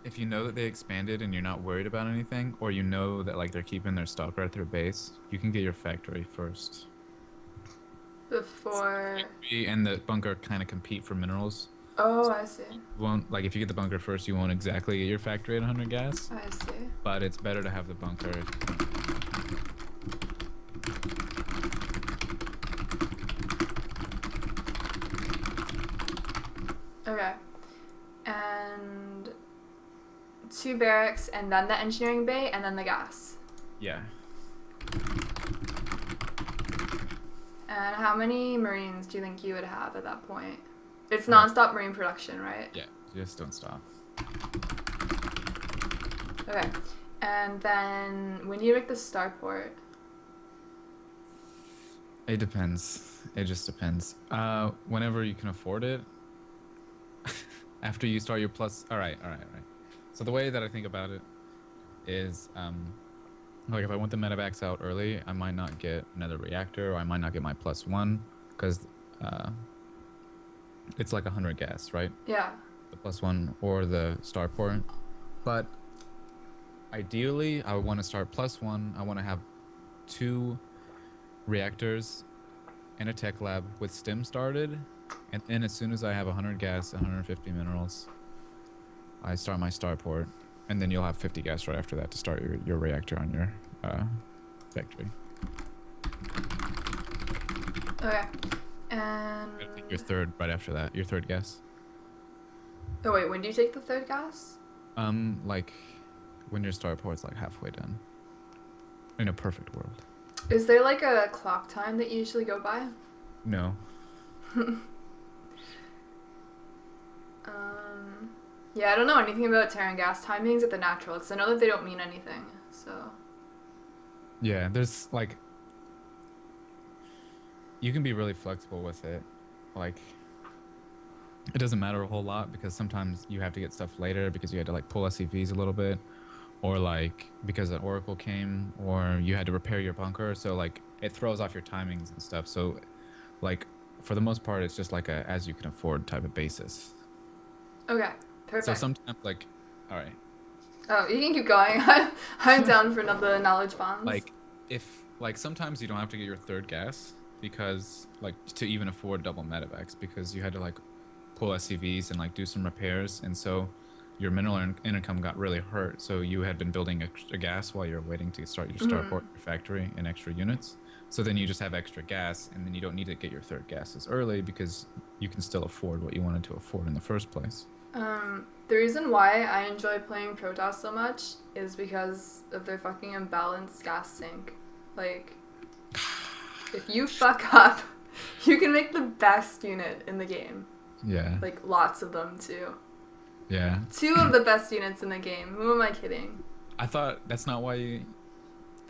If you know that they expanded and you're not worried about anything, or you know that like they're keeping their stalker at their base, you can get your factory first. Before... And the bunker kind of compete for minerals. Oh, I see. You won't, like if you get the bunker first, you won't exactly get your factory at 100 gas, I see. but it's better to have the bunker. Okay. And 2 barracks, and then the engineering bay, and then the gas. Yeah. And how many Marines do you think you would have at that point? It's non-stop Marine production, right? Yeah. Just don't stop. Okay. And then when you make the starport, It depends. It just depends. Whenever you can afford it. After you start your plus. All right. So the way that I think about it is, like if I want the medevacs out early, I might not get another reactor, or I might not get my +1, because it's like 100 gas, right? yeah. The +1 or the starport. But ideally, I want to start +1. I want to have 2 reactors and a tech lab with stim started, and then as soon as I have 100 gas, 150 minerals, I start my starport, and then you'll have 50 gas right after that to start your reactor on your factory. Okay. And I think your third right after that. Your third gas. oh wait, when do you take the third gas? Like when your starport's like halfway done. In a perfect world. Is there like a clock time that you usually go by? No. Yeah, I don't know anything about Terran gas timings at the natural, because I know that they don't mean anything. So. Yeah, there's like, you can be really flexible with it. Like, it doesn't matter a whole lot, because sometimes you have to get stuff later because you had to like pull SCVs a little bit, or like because an oracle came, or you had to repair your bunker. So like it throws off your timings and stuff. So like for the most part, it's just like a as you can afford type of basis. Okay, perfect. So sometimes like, all right. Oh, you can keep going. I'm down for another knowledge bombs. Like if like sometimes you don't have to get your third gas because like to even afford double medevacs, because you had to like pull SCVs and like do some repairs, and so your mineral income got really hurt. So you had been building extra gas while you're waiting to start your starport, your factory, and extra units. So then you just have extra gas, and then you don't need to get your third gas as early because you can still afford what you wanted to afford in the first place. The reason why I enjoy playing Protoss so much is because of their fucking imbalanced gas sink. Like, if you fuck up, you can make the best unit in the game. Yeah. Like, lots of them, too. Yeah. 2 of the best units in the game. Who am I kidding? I thought that's not why you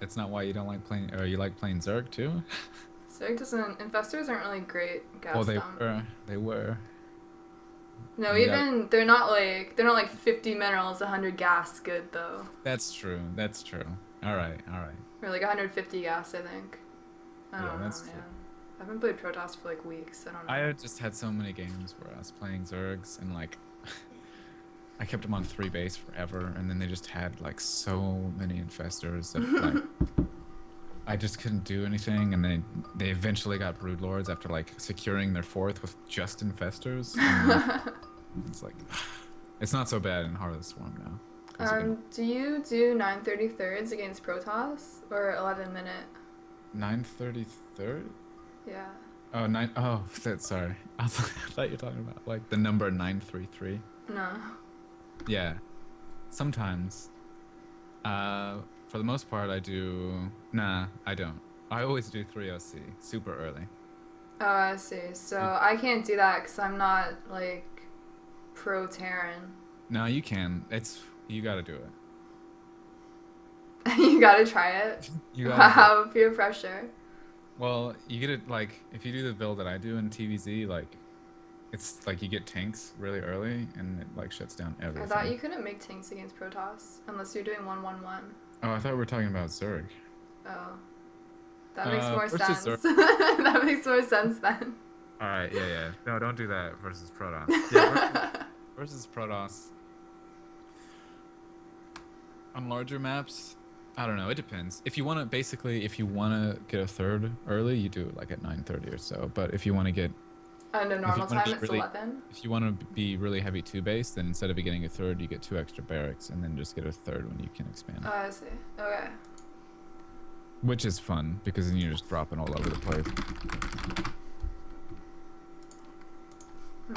don't like playing, or you like playing Zerg too? Zerg doesn't... Infestors aren't really great gas Well, dump. they were. No, You even... They're not like 50 minerals, 100 gas good, though. That's true. All right. Or like 150 gas, I think. I don't know, that's man. true. I haven't played Protoss for like weeks. I don't know. I just had so many games where I was playing Zergs, and like I kept them on 3 base forever, and then they just had like so many infestors that like I just couldn't do anything, and they eventually got broodlords after like securing their 4th with just infestors. It's like it's not so bad in Heart of the Swarm now. Do you do 933s against Protoss or 11-minute? 933rd? Yeah. Oh, sorry. I thought you were talking about like the number 933. No. Yeah. Sometimes. For the most part, I do. Nah, I don't. I always do 3OC super early. Oh, I see. So I can't do that because I'm not like pro Terran. No, you can. You gotta do it. You gotta try it. Wow, peer pressure. Well, you get it like if you do the build that I do in TVZ, like it's like you get tanks really early and it like shuts down everything. I thought you couldn't make tanks against Protoss unless you're doing 1-1-1. Oh, I thought we were talking about Zerg. Oh. That makes more sense. Zerg. That makes more sense then. Alright, yeah. No, don't do that versus Protoss. Yeah, versus Protoss. On larger maps, I don't know, it depends. If you want to get a third early, you do it like at 9:30 or so. But if you want to get Under normal time, it's really, 11. If you want to be really heavy 2 base, then instead of getting a third, you get 2 extra barracks, and then just get a third when you can expand. Oh, I see. Okay. Which is fun, because then you're just dropping all over the place.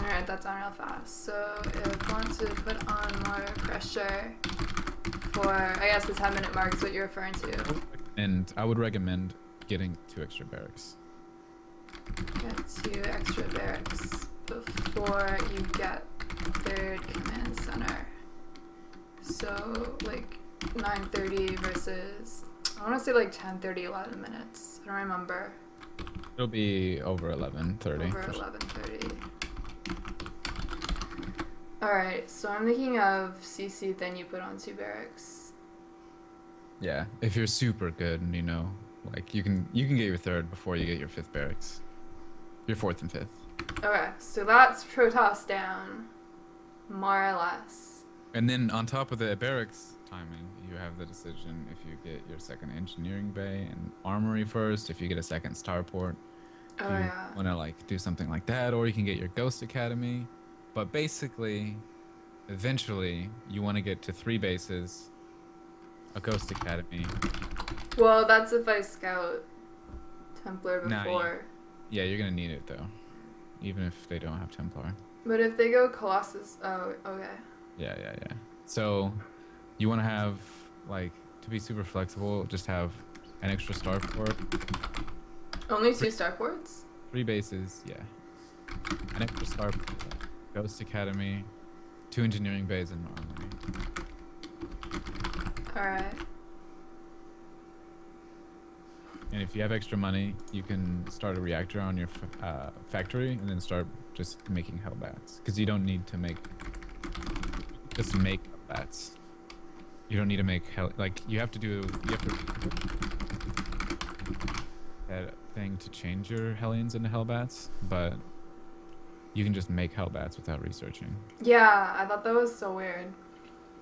Alright, that's on real fast. So if I want to put on more pressure before, I guess the 10-minute mark is what you're referring to. And I would recommend getting 2 extra barracks. Get 2 extra barracks before you get 3rd command center. So like 9:30 versus, I want to say like 10:30, 11 minutes. I don't remember. It'll be over 11:30. Over 11:30. Alright, so I'm thinking of CC, then you put on 2 barracks. Yeah, if you're super good and you know, like you can get your 3rd before you get your 5th barracks. Your 4th and 5th. Okay, so that's Protoss down, more or less. And then on top of the barracks timing, you have the decision if you get your 2nd engineering bay and armory first, if you get a 2nd starport. Oh you yeah. want to like do something like that, or you can get your Ghost Academy. But basically, eventually, you want to get to 3 bases, a Ghost Academy. Well, that's if I scout Templar before. Yeah, you're gonna need it though, even if they don't have Templar. But if they go Colossus, oh, okay. Yeah. So, you want to have, like, to be super flexible, just have an extra starport. Only 2 starports? 3 bases, yeah. An extra starport, Ghost Academy, 2 engineering bays, and armory. Alright. And if you have extra money, you can start a reactor on your factory and then start just making Hellbats. Because you don't need to just make Hellbats. You don't need to make you have to that thing to change your Hellions into Hellbats, but you can just make Hellbats without researching. Yeah, I thought that was so weird.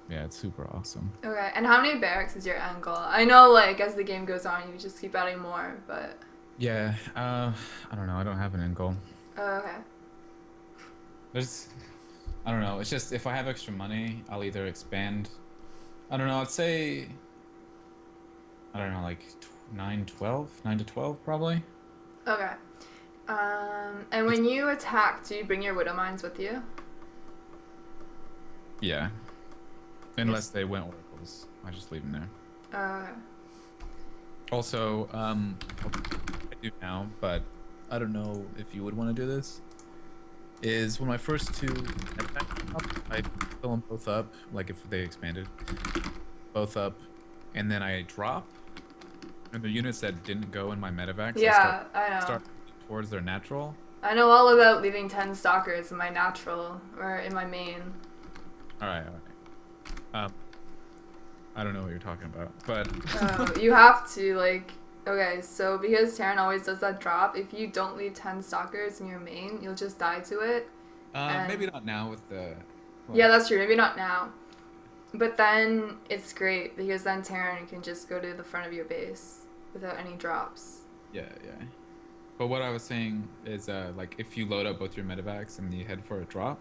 Yeah, it's super awesome. Okay, and how many barracks is your end goal? I know, like, as the game goes on, you just keep adding more, but... Yeah, I don't know. I don't have an end goal. Oh, okay. I don't know. It's just, if I have extra money, I'll either expand... I don't know, I'd say... I don't know, like 9 to 12, probably. Okay. And when you attack, do you bring your Widow Mines with you? Yeah. Unless they went oracles. I just leave them there. Okay. Also, I do now, but I don't know if you would want to do this, is when my first 2 I fill them both up, like if they expanded, both up, and then I drop, and the units that didn't go in my medevacs, Yeah, I know. start towards their natural. I know all about leaving 10 stalkers in my natural, or in my main. Alright. I don't know what you're talking about, but... You have to, like... Okay, so because Terran always does that drop, if you don't leave 10 stalkers in your main, you'll just die to it. Maybe not now with the... Yeah, that's true. Maybe not now. But then it's great, because then Terran can just go to the front of your base without any drops. Yeah. But what I was saying is, like, if you load up both your medevacs and you head for a drop,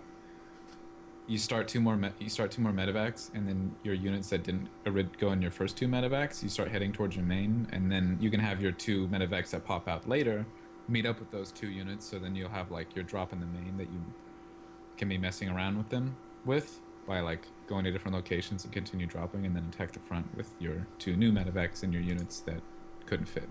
you start 2 more medevacs, and then your units that didn't go in your first 2 medevacs, you start heading towards your main, and then you can have your 2 medevacs that pop out later meet up with those 2 units, so then you'll have like your drop in the main that you can be messing around with by like going to different locations and continue dropping, and then attack the front with your 2 new medevacs and your units that couldn't fit.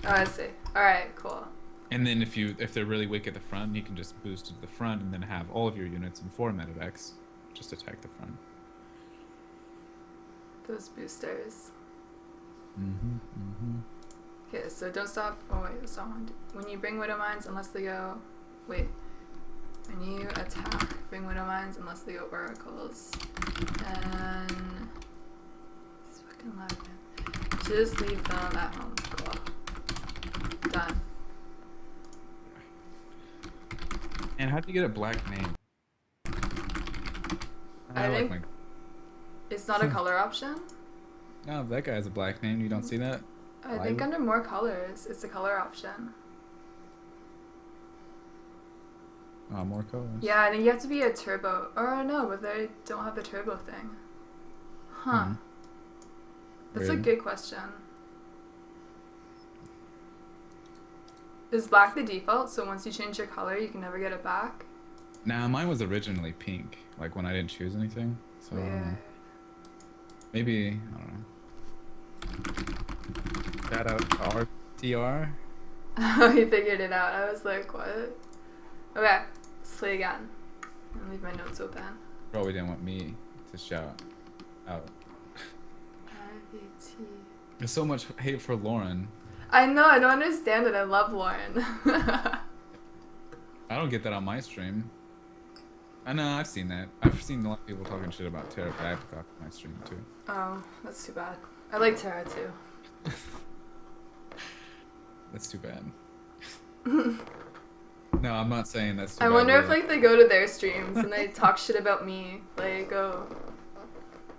Oh, I see. Alright, cool. And then if they're really weak at the front, you can just boost to the front and then have all of your units in 4 medevacs just attack the front. Those boosters. Okay, so don't stop. Oh wait, that's not one. When you bring Widow Mines, unless they go... Wait. When you attack, bring Widow Mines unless they go oracles. And... It's fucking loud, man. Just leave them at home. Cool. Done. And how'd you get a black name? I think it's not a color option. No, that guy has a black name. You don't see that? I think under more colors, it's a color option. Oh, more colors. Yeah, I think you have to be a turbo. Or no, but they don't have the turbo thing. Huh. That's a good question. Is black the default, so once you change your color, you can never get it back? Nah, mine was originally pink, like when I didn't choose anything. So Maybe, I don't know. Shout out to RTR. Oh, he figured it out. I was like, what? Okay, let's play again. I'll leave my notes open. Probably didn't want me to shout out. IVT. There's so much hate for Lauren. I know, I don't understand it. I love Lauren. I don't get that on my stream. I know, I've seen that. I've seen a lot of people talking shit about Terra, but I've got my stream too. Oh, that's too bad. I like Terra too. That's too bad. No, I'm not saying that's too I bad. wonder if like they go to their streams and they talk shit about me. Like, oh,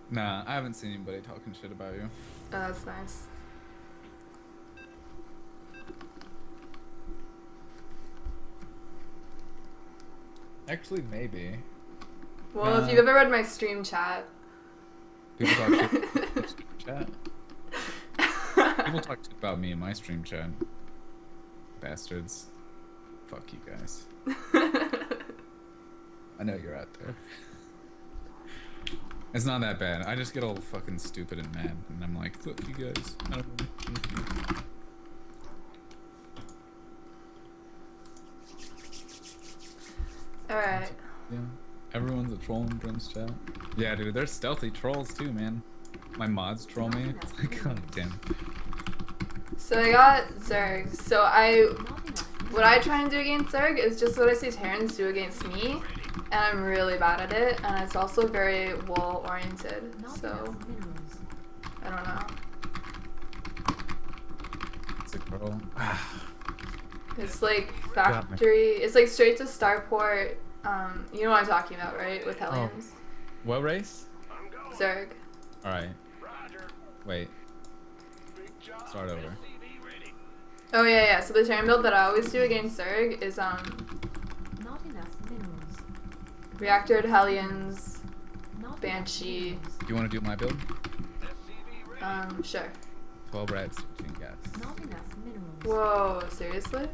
Nah, I haven't seen anybody talking shit about you. that's nice. Actually, maybe. Well, if you've ever read my stream chat. People talk shit about my stream chat. People talk shit about me in my stream chat. Bastards. Fuck you guys. I know you're out there. It's not that bad. I just get all fucking stupid and mad, and I'm like, fuck you guys. I don't know. Alright. Yeah. Everyone's a troll in Brim's chat. Yeah, dude, there's stealthy trolls too, man. My mods troll me. It's like, god damn. So I got zerg. So what I try and do against zerg is just what I see Terrans do against me, and I'm really bad at it, and it's also very wall oriented, so I don't know. It's a girl. It's like factory, it's like straight to starport, you know what I'm talking about, right, with Hellions? What race? Zerg. Alright. Wait. Start over. Oh yeah, so the Terran build that I always do against Zerg is Not enough minerals. Reactor to Hellions, Not Banshee, Do you want to do my build? sure. 12 rats, 15 gas. Not enough minerals. Whoa, seriously?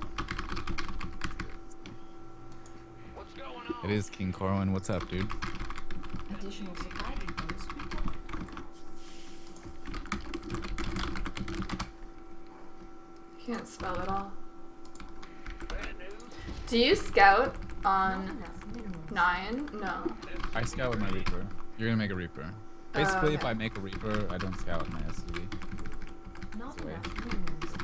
It is King Corwin. What's up, dude? Additional supply depots. Can't spell it all. Do you scout Not on enough minerals. 9? No. I scout with my Reaper. You're gonna make a Reaper. Basically, if I make a Reaper, I don't scout with my SCV. Not Wait. enough minerals.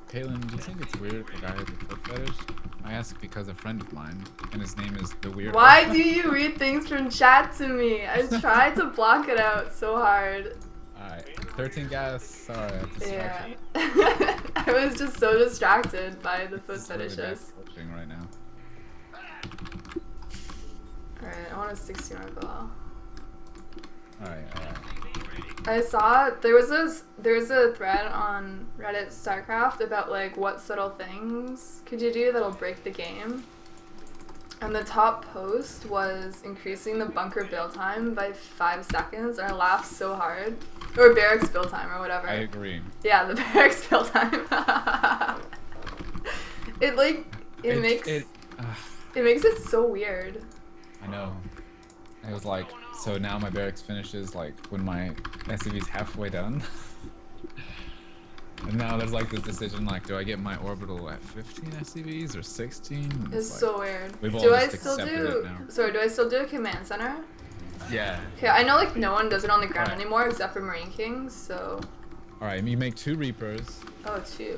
Kaitlyn, do you think it's weird if a guy has a foot fetish? I ask because a friend of mine, and his name is the Weird. Why do you read things from chat to me? I tried to block it out so hard. Alright, 13 gas. Sorry, I distracted. Yeah. I was just so distracted by the foot This is really bad fetishes. coaching right now. Alright, I want a 16 ball. Alright, alright. I saw there was a thread on Reddit StarCraft about like what subtle things could you do that'll break the game. And the top post was increasing the bunker build time by 5 seconds, and I laughed so hard. Or barracks build time or whatever. I agree. Yeah, the barracks build time. It makes it makes it so weird. I know. It was like, so now my barracks finishes like when my SCV's halfway done. And now there's like this decision like, do I get my orbital at 15 SCVs or 16? And It's like, so weird. we've all Do I just still accepted do? it now. Sorry, do I still do a command center? Yeah. Okay, I know like no one does it on the ground Alright. anymore except for Marine Kings, so Alright, you make 2 Reapers, oh 2.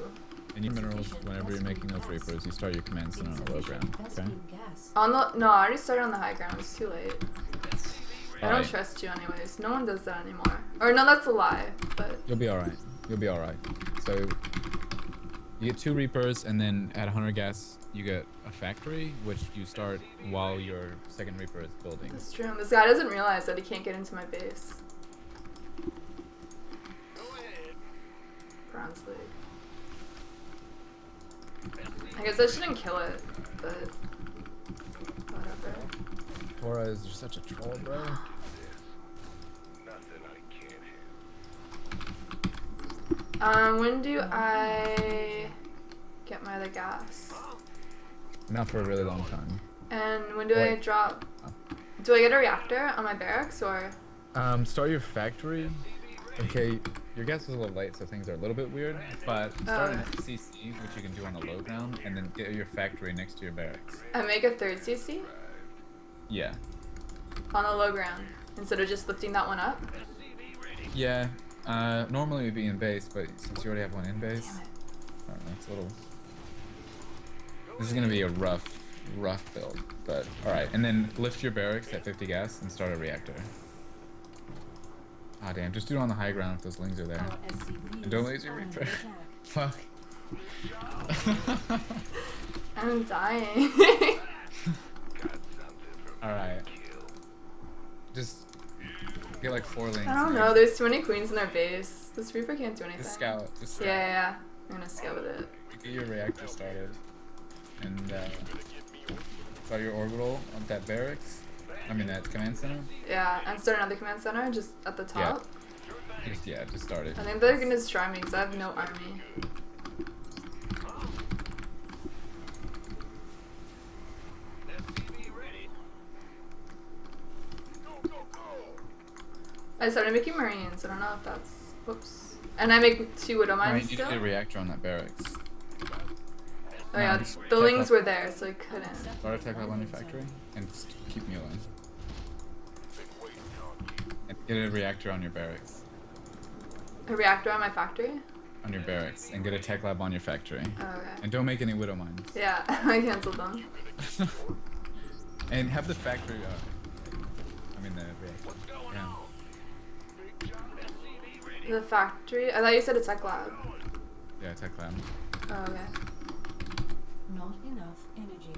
and you minerals whenever you're making those Reapers, you start your command center on the low ground, okay? Gas. On the no, I already started on the high ground. It's too late. I don't Alright. trust you anyways. No one does that anymore. Or no, that's a lie. But You'll be alright. You'll be alright. So, you get 2 Reapers, and then at 100 gas, you get a factory, which you start while your second Reaper is building. that's true. This guy doesn't realize that he can't get into my base. Bronze League. I guess I shouldn't kill it, but whatever. Tora is just such a troll, bro. When do I get my other gas? Not for a really long time. And when do I Wait. drop Do I get a reactor on my barracks or? Start your factory. Okay, your guess was a little late, so things are a little bit weird. But start an CC, which you can do on the low ground, and then get your factory next to your barracks. I make a third CC Yeah. on the low ground instead of just lifting that one up. Yeah. Normally it would be in base, but since you already have one in base, Damn it. I don't know, it's a little. This is gonna be a rough build, but all right. And then lift your barracks at 50 gas and start a reactor. Ah, damn! Just do it on the high ground if those lings are there. And don't lose your reaper. Fuck. I'm dying. All right. Just get like 4 lings. I don't know. There's too many queens in their base. This reaper can't do anything. Just scout. Just scout. Yeah. I'm gonna scout with it. Get your reactor started, and start your orbital on that barracks. I mean that command center. Yeah, and start another command center just at the top. Just start it. I think they're gonna destroy me because I have no army. I started making marines. I don't know if that's. Whoops. And I make 2 widow mines You still. need a reactor on that barracks. Oh yeah, the lings were there, so I couldn't. Start a tech lab on your factory and just keep me alive. And get a reactor on your barracks. A reactor on my factory? On your barracks. And get a tech lab on your factory. Oh, okay. And don't make any widow mines. Yeah, I canceled them. And have the factory, I mean the reactor. Yeah. The factory? I thought you said a tech lab. Yeah, tech lab. Oh, okay. Not enough energy.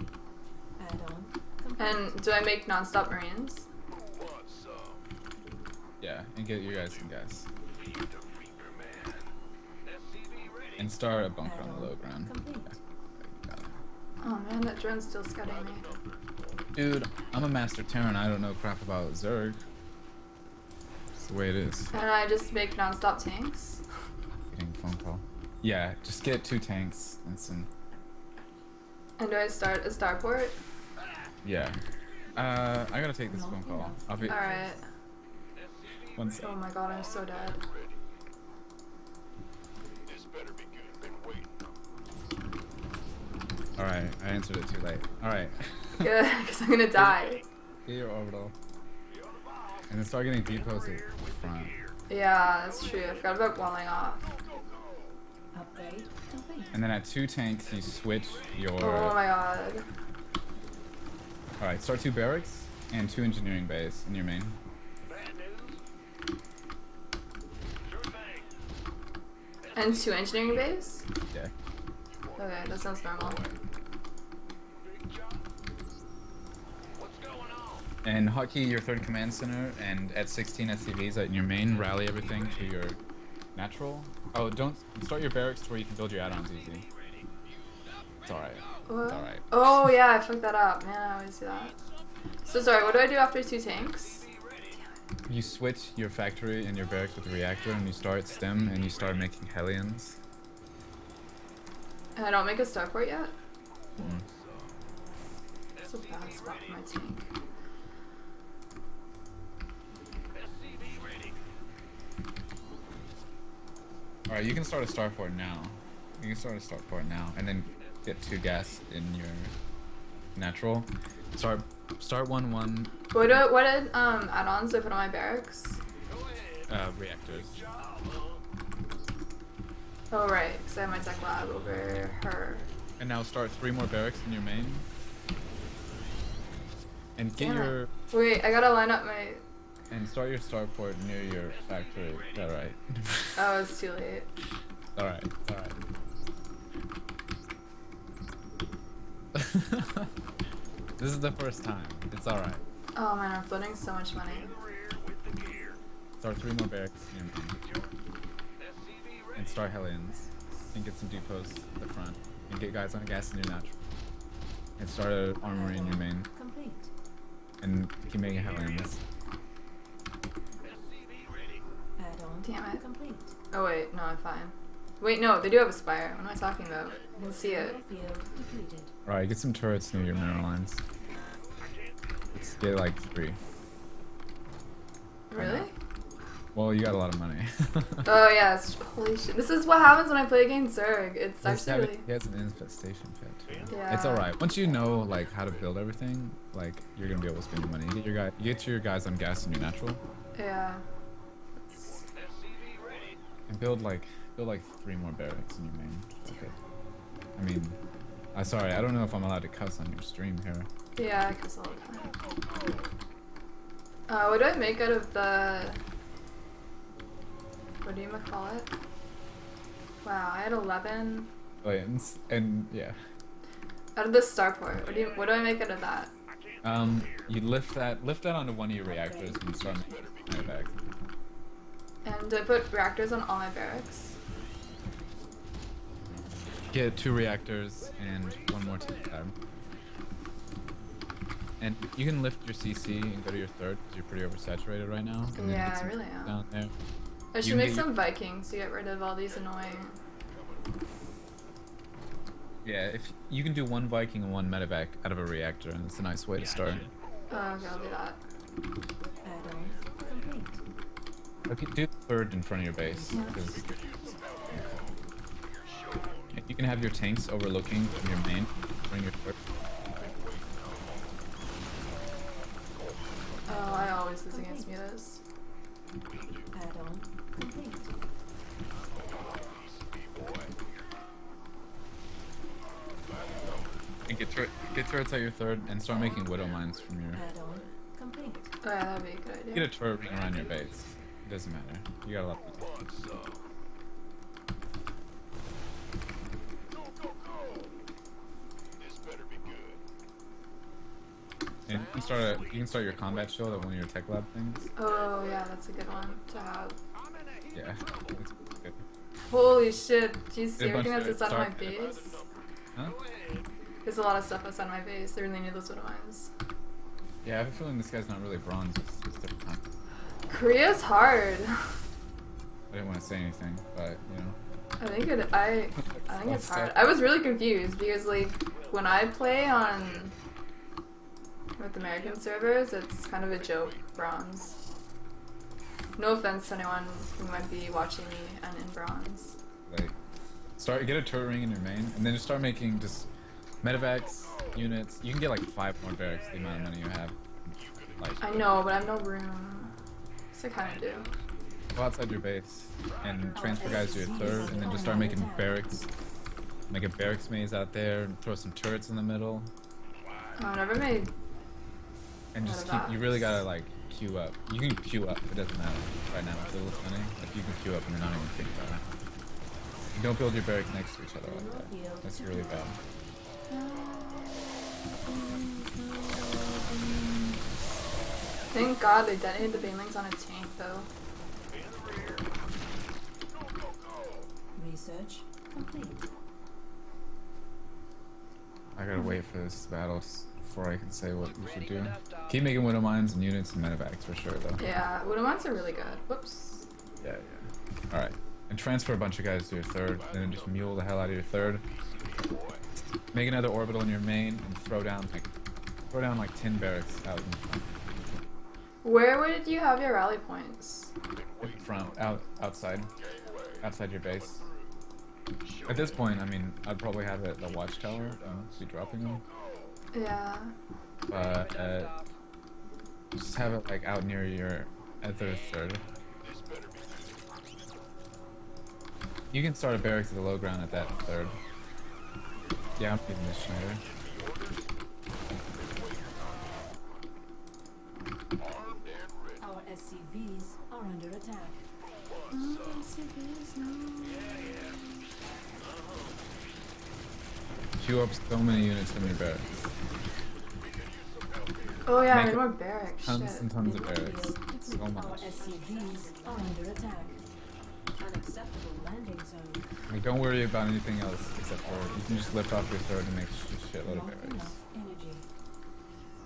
Add-on complete. And do I make non-stop marines? Yeah, and get you guys some gas. And start a bunker on the low ground. Complete. Yeah, got it. Oh man, that drone's still scouting me. Dude, I'm a master terran. I don't know crap about zerg. It's the way it is. And I just make non-stop tanks? Getting a phone call. Yeah, just get 2 tanks and some. And do I start a starport? Yeah. I gotta take this phone call. I'll be. Alright. One sec. Oh my god, I'm so dead. Alright, I answered it too late. Alright. Good, because I'm gonna die. Get your orbital. And then start getting depots at the front. Yeah, that's true. I forgot about walling off. Upgrade complete. And then at 2 tanks, you switch your. Oh my god. Alright, start 2 barracks and 2 engineering bays in your main. And 2 engineering bays? Yeah. Okay, that sounds normal. And hotkey your 3rd command center, and at 16 SCVs in your main, rally everything to your natural. Oh, don't start your barracks to where you can build your add-ons easy. It's alright. It's alright. Oh yeah, I fucked that up. Man, I always do that. So sorry, what do I do after 2 tanks? You switch your factory and your barracks with the reactor, and you start STEM, and you start making Hellions. And I don't make a starport yet? Mm. That's a bad spot for my tank. Alright, you can start a starport now. You can start a starport now, and then get 2 gas in your natural. Start 1-1 What did add-ons do I put on my barracks? reactors. Oh right, because I have my tech lab over her. And now start 3 more barracks in your main. And get Damn it. your Wait, I gotta line up my. and start your starport near your factory. Alright. Oh, it's too late. Alright, alright. This is the first time. It's alright. Oh man, I'm floating so much money. Start 3 more barracks in your main. And start Hellions. And get some depots at the front. And get guys on gas in your natural. And start an armory in your main. Complete. And keep making Hellions. Add-on Damn it. complete. Oh wait, no, I'm fine. Wait, no, they do have a spire. What am I talking about? I can see it. Field depleted. Alright, get some turrets near your mineral lines. Let's get like 3. Really? Well, you got a lot of money. Oh yeah, holy shit. This is what happens when I play against Zerg. It's He actually really... has an infestation pit. Yeah. It's alright. Once you know like how to build everything, like you're gonna be able to spend your money. You get your guys on gas and your natural. Yeah. And build like 3 more barracks in your main. Okay. I mean, sorry, I don't know if I'm allowed to cuss on your stream here. Yeah, I cuss all the time. What do I make out of the... What do you call it? Wow, I had 11. Oh yeah, and yeah. Out of the starport, what do I make out of that? You lift that onto one of your reactors and start making it back. And do I put reactors on all my barracks? Get 2 reactors and 1 more tab. And you can lift your CC and go to your 3rd because you're pretty oversaturated right now. And Yeah, then get I some really am. down there. I should make some Vikings to get rid of all these annoying... Yeah, if you can do 1 Viking and 1 medevac out of a reactor, and it's a nice way to start. Oh, okay, I'll do that. Okay, do the 3rd in front of your base. Because you can have your tanks overlooking from your main. Bring your 3rd. Oh, I always lose against mutas. Add-on complete. And get turrets at your 3rd and start making widow mines from your... Add-on complete. Oh yeah, that'd be a good idea. Get a turret ring around your base. It doesn't matter. You got a lot of people. And you can start your combat shield at one of your tech lab things. Oh yeah, that's a good one to have. Yeah, it's good. Holy shit, do you see Get a bunch everything that's of outside my dark- base? Huh? There's a lot of stuff outside my base. They really need those widow mines. Yeah, I have a feeling this guy's not really bronze. It's different time. Korea's hard. I didn't want to say anything, but you know. I think it's hard. I was really confused because like when I play on with American servers, it's kind of a joke, bronze. No offense to anyone who might be watching me and in bronze. Like, get a turret ring in your main, and then just start making just medevacs, units. You can get like 5 more barracks the amount of money you have. Like, I know, but I have no room. So I kind of do. go outside your base and transfer guys to your 3rd, and then just start making barracks. Make a barracks maze out there, and throw some turrets in the middle. Oh, I never made. And just keep, you really gotta like queue up. You can queue up, it doesn't matter right now with little spinning. Like you can queue up and you're not even thinking about it. You don't build your barracks next to each other like that. That's really bad. Thank God they detonated the banelings on a tank though. Research complete. I gotta wait for this battle before I can say what you should do. Keep making widow mines and units and medevacs for sure though. Yeah, widow mines are really good. Whoops. Yeah, yeah. Alright. And transfer a bunch of guys to your 3rd, and then just mule the hell out of your 3rd. Make another orbital in your main and throw down like 10 barracks out in front. Where would you have your rally points? In front, outside your base. At this point, I mean, I'd probably have it at the watchtower and be dropping them. Yeah. But just have it like out near your other 3rd. You can start a barracks at the low ground at that 3rd. Yeah, I'm using this Schneider. Our SCVs are under attack. Queue up so many units from your barracks. Oh yeah, I Make need it more barracks. Tons Shit. and tons of barracks. So Our much. SCVs are under attack. Unacceptable landing zone. Like, don't worry about anything else except for you can just lift off your 3rd and make a shitload of Not barracks. enough energy.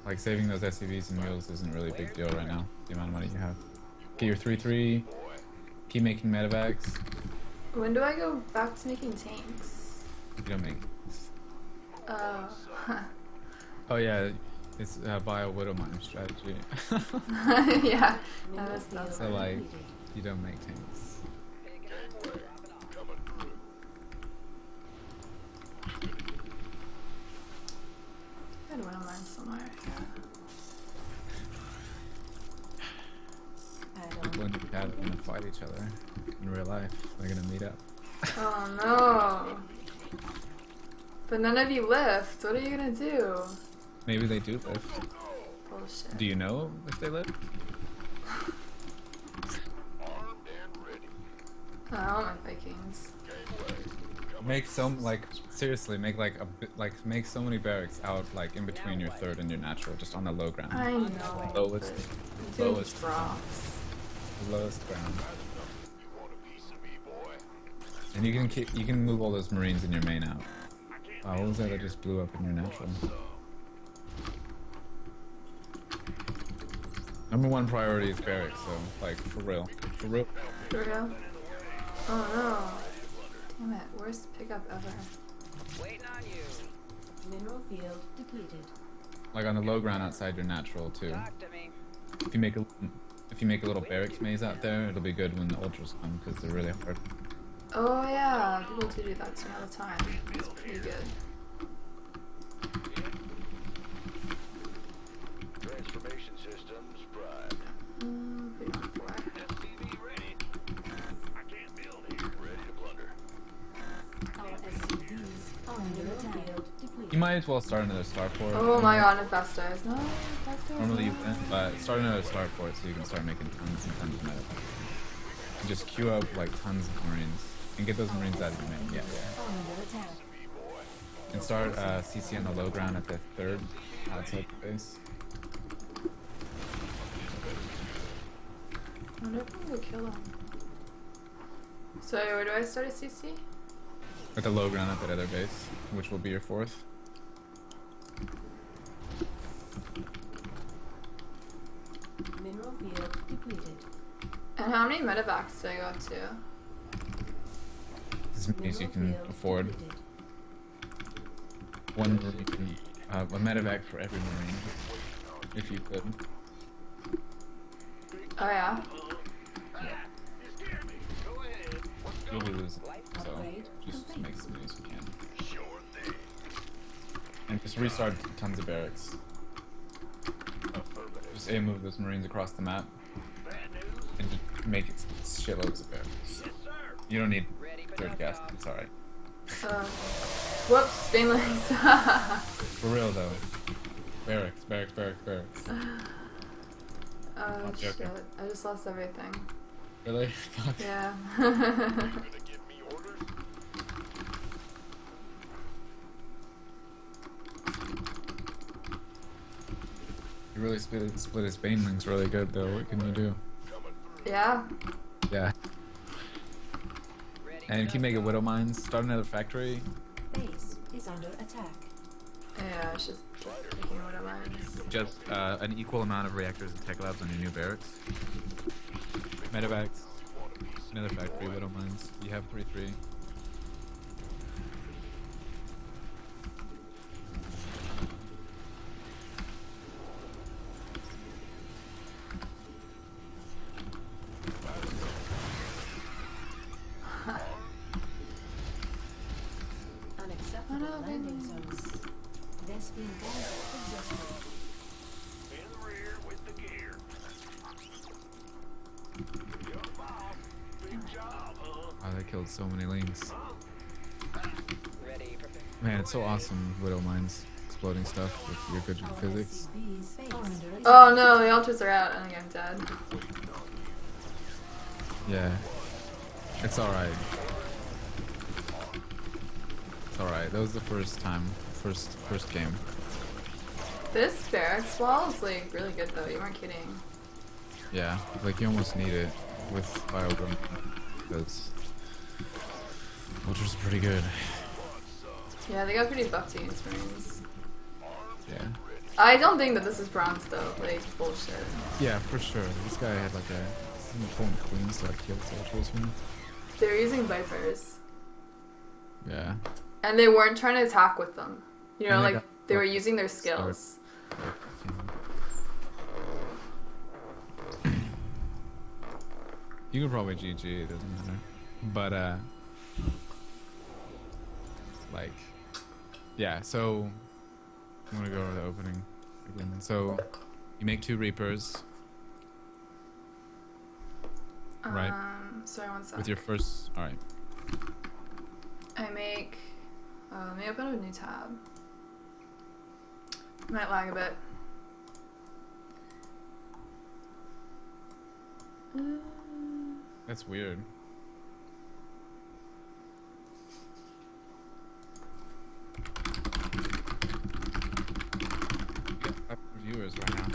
Like saving those SCVs and mules isn't really a big deal right now. The amount of money you have. Get your 3-3. Keep making medevacs. When do I go back to making tanks? You don't make. Oh. Oh yeah, It's by a widow mine strategy. Yeah, Mineral that is field So like, completed. you don't make tanks. I had one of mine somewhere. People in the chat are gonna fight each other in real life. They're gonna meet up. Oh no. But none of you lift. What are you gonna do? Maybe they do lift. Bullshit. Do you know if they lift? I don't like Vikings. Make some like seriously make like a bit like make so many barracks out like in between your third and your natural, just on the low ground. I know. Lowest, but doing lowest, drops. lowest ground. And you can move all those marines in your main out. Wow, what was that just blew up in your natural? Number one priority is barracks, so like for real, for real. For real? Oh no. Damn it, worst pickup ever. Waiting on you. Mineral field depleted. Like on the low ground outside your natural too. Talk to me. If you make a little barracks maze out there, it'll be good when the ultras come because they're really hard. Oh yeah, people do that to me all the time. It's pretty good. Transformation systems primed. Put it on 4. SCV ready. I can't build here. Ready to plunder. Our SCVs are under attack. Field depleted. You might as well start another starport. Oh my god, Infestos. No, Infestos. Normally you no. wouldn't, but start another starport so you can start making tons and tons of meta. And just queue up like tons of marines and get those marines out of your main. Yeah, yeah. Are under attack. And start CC on the low ground at the third outside the base. I wonder if I'm gonna kill him. So where do I start a CC? At the low ground at that other base, which will be your fourth. Mineral field depleted. And how many medevacs do I go up to? As many as you can Mineral field afford. depleted. One marine, a medevac for every marine, if you could. Oh yeah? You'll be losing, so Upgrade just complete. make as many as you can. And just restart tons of barracks. Just move those marines across the map, and just make it shitloads of barracks. You don't need Ready for third gas, it's alright. Whoops, stainless. For real though. Barracks, barracks, barracks, barracks. Oh I'm shit, joking. I just lost everything. Really? Fuck. Yeah. You really split his banelings really good though, what can you do? Yeah? Yeah. Ready And keep making widow mines, start another factory. Base is under attack. Yeah, I should taking one of mine. Just an equal amount of reactors and tech labs on your new barracks. Medevacs. Another factory, widow mines. You have 3-3. Unacceptable Oh, no, landing baby. zones. Vespene gas exhausted. In the rear with the gear. Your boss. Big job, huh? Wow, they killed so many lings. Ready for Man, it's so awesome, widow mines. Exploding stuff with your good Our physics. SCVs are under attack. Oh no, the altars are out. I think I'm dead. Yeah. It's alright. It's alright. That was the first time. First game. This barracks wall is like really good though, you weren't kidding. Yeah. Like you almost need it with Biogrim. Because Ultra's pretty good. Yeah, they got pretty buffed against Marines. Yeah. I don't think that this is bronze though, like bullshit. Yeah, for sure. This guy had like some pulling queens to like kill soldiers from. They were using Vipers. Yeah. And they weren't trying to attack with them. You know, And they like got they were fucking using their scared. skills. You could probably GG, it doesn't matter. But like, yeah, so I'm gonna go over the opening again. So you make 2 Reapers, right? Sorry, one sec. With your first, alright. I make. Let me open a new tab. Might lag a bit. That's weird. Viewers right now.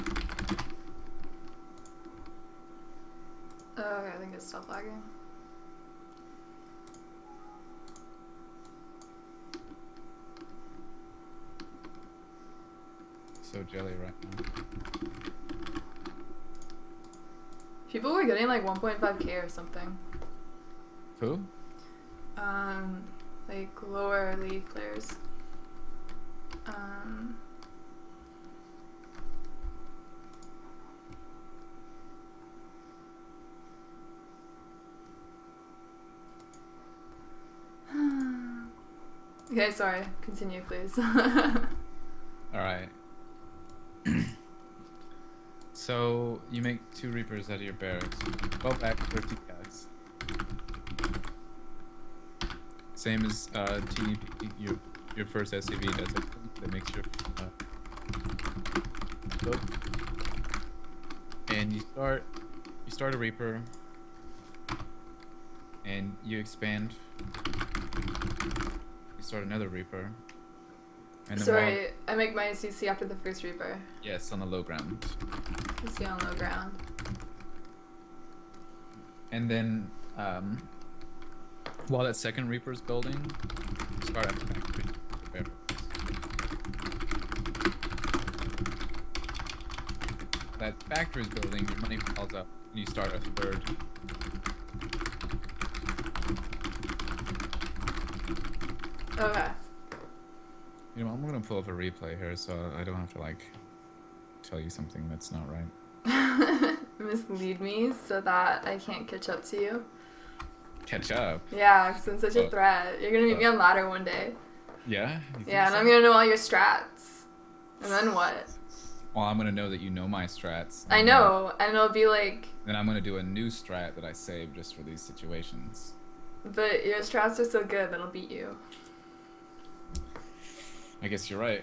Oh, okay, I think it's stopped lagging. So jelly right now. People were getting like 1.5k or something. Who? Like lower league players. Okay, sorry. Continue, please. Alright. So you make 2 Reapers out of your barracks. Go back 50 guys. Same as TDP, your first SCV does it. That makes your load. And you start a Reaper, and you expand. You start another Reaper. And then Sorry, I make my CC after the first Reaper. yes, on the low ground. CC on low ground. And then while that second Reaper's building, start at the factory. That factory's building, your money piles up, and you start a third. Okay. You know, I'm gonna pull up a replay here, so I don't have to like tell you something that's not right. Mislead me so that I can't catch up to you. Catch up. Yeah, because I'm such a threat. You're gonna meet me on ladder one day. Yeah. You think Yeah, and so? I'm gonna know all your strats. And then what? Well, I'm gonna know that you know my strats. I know, and it'll be like, Then I'm gonna do a new strat that I saved just for these situations. but your strats are so good that I'll beat you. I guess you're right.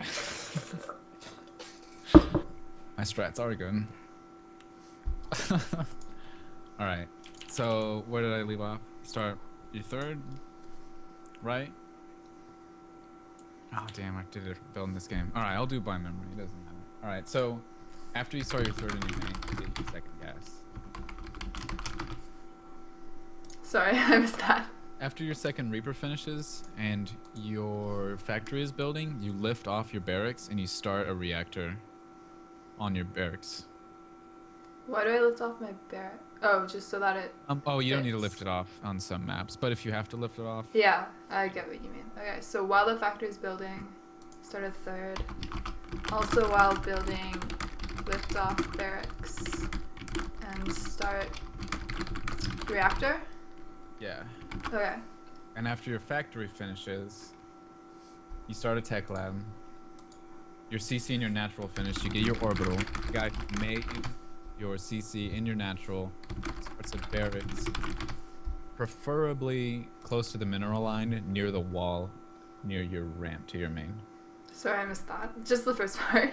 My strats are good. Alright, so where did I leave off? Start your third, right? Oh damn, I did it building this game. Alright, I'll do by memory, it doesn't matter. Alright, so after you start your third in your main, you get your second gas. Sorry, I missed that. After your second Reaper finishes and your factory is building, you lift off your barracks and you start a reactor on your barracks. Why do I lift off my barrack? Oh, just so that it... Oh, you don't need to fits. lift it off on some maps, but if you have to lift it off, Yeah, I get what you mean. Okay, so while the factory is building, start a third. Also while building, lift off barracks and start reactor. yeah. Okay. And after your factory finishes, you start a tech lab. Your CC and your natural finish, you get your orbital. The guy who made your CC in your natural starts a barracks, preferably close to the mineral line, near the wall, near your ramp to your main. Sorry, I missed that. Just the first part.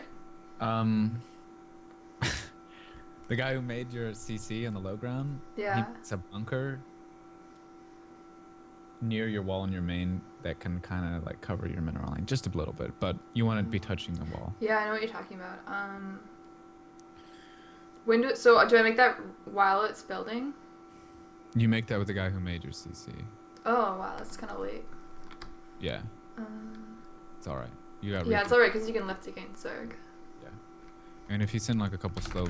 The guy who made your CC on the low ground, Yeah. it's a bunker near your wall and your main that can kind of like cover your mineral line just a little bit, but you want to be touching the wall. Yeah, I know what you're talking about. When do so do I make that while it's building? You make that with the guy who made your CC. Oh wow, that's kind of late. Yeah, it's all right. You got Yeah, it's alright because you can lift against zerg. Yeah, and if you send like a couple slow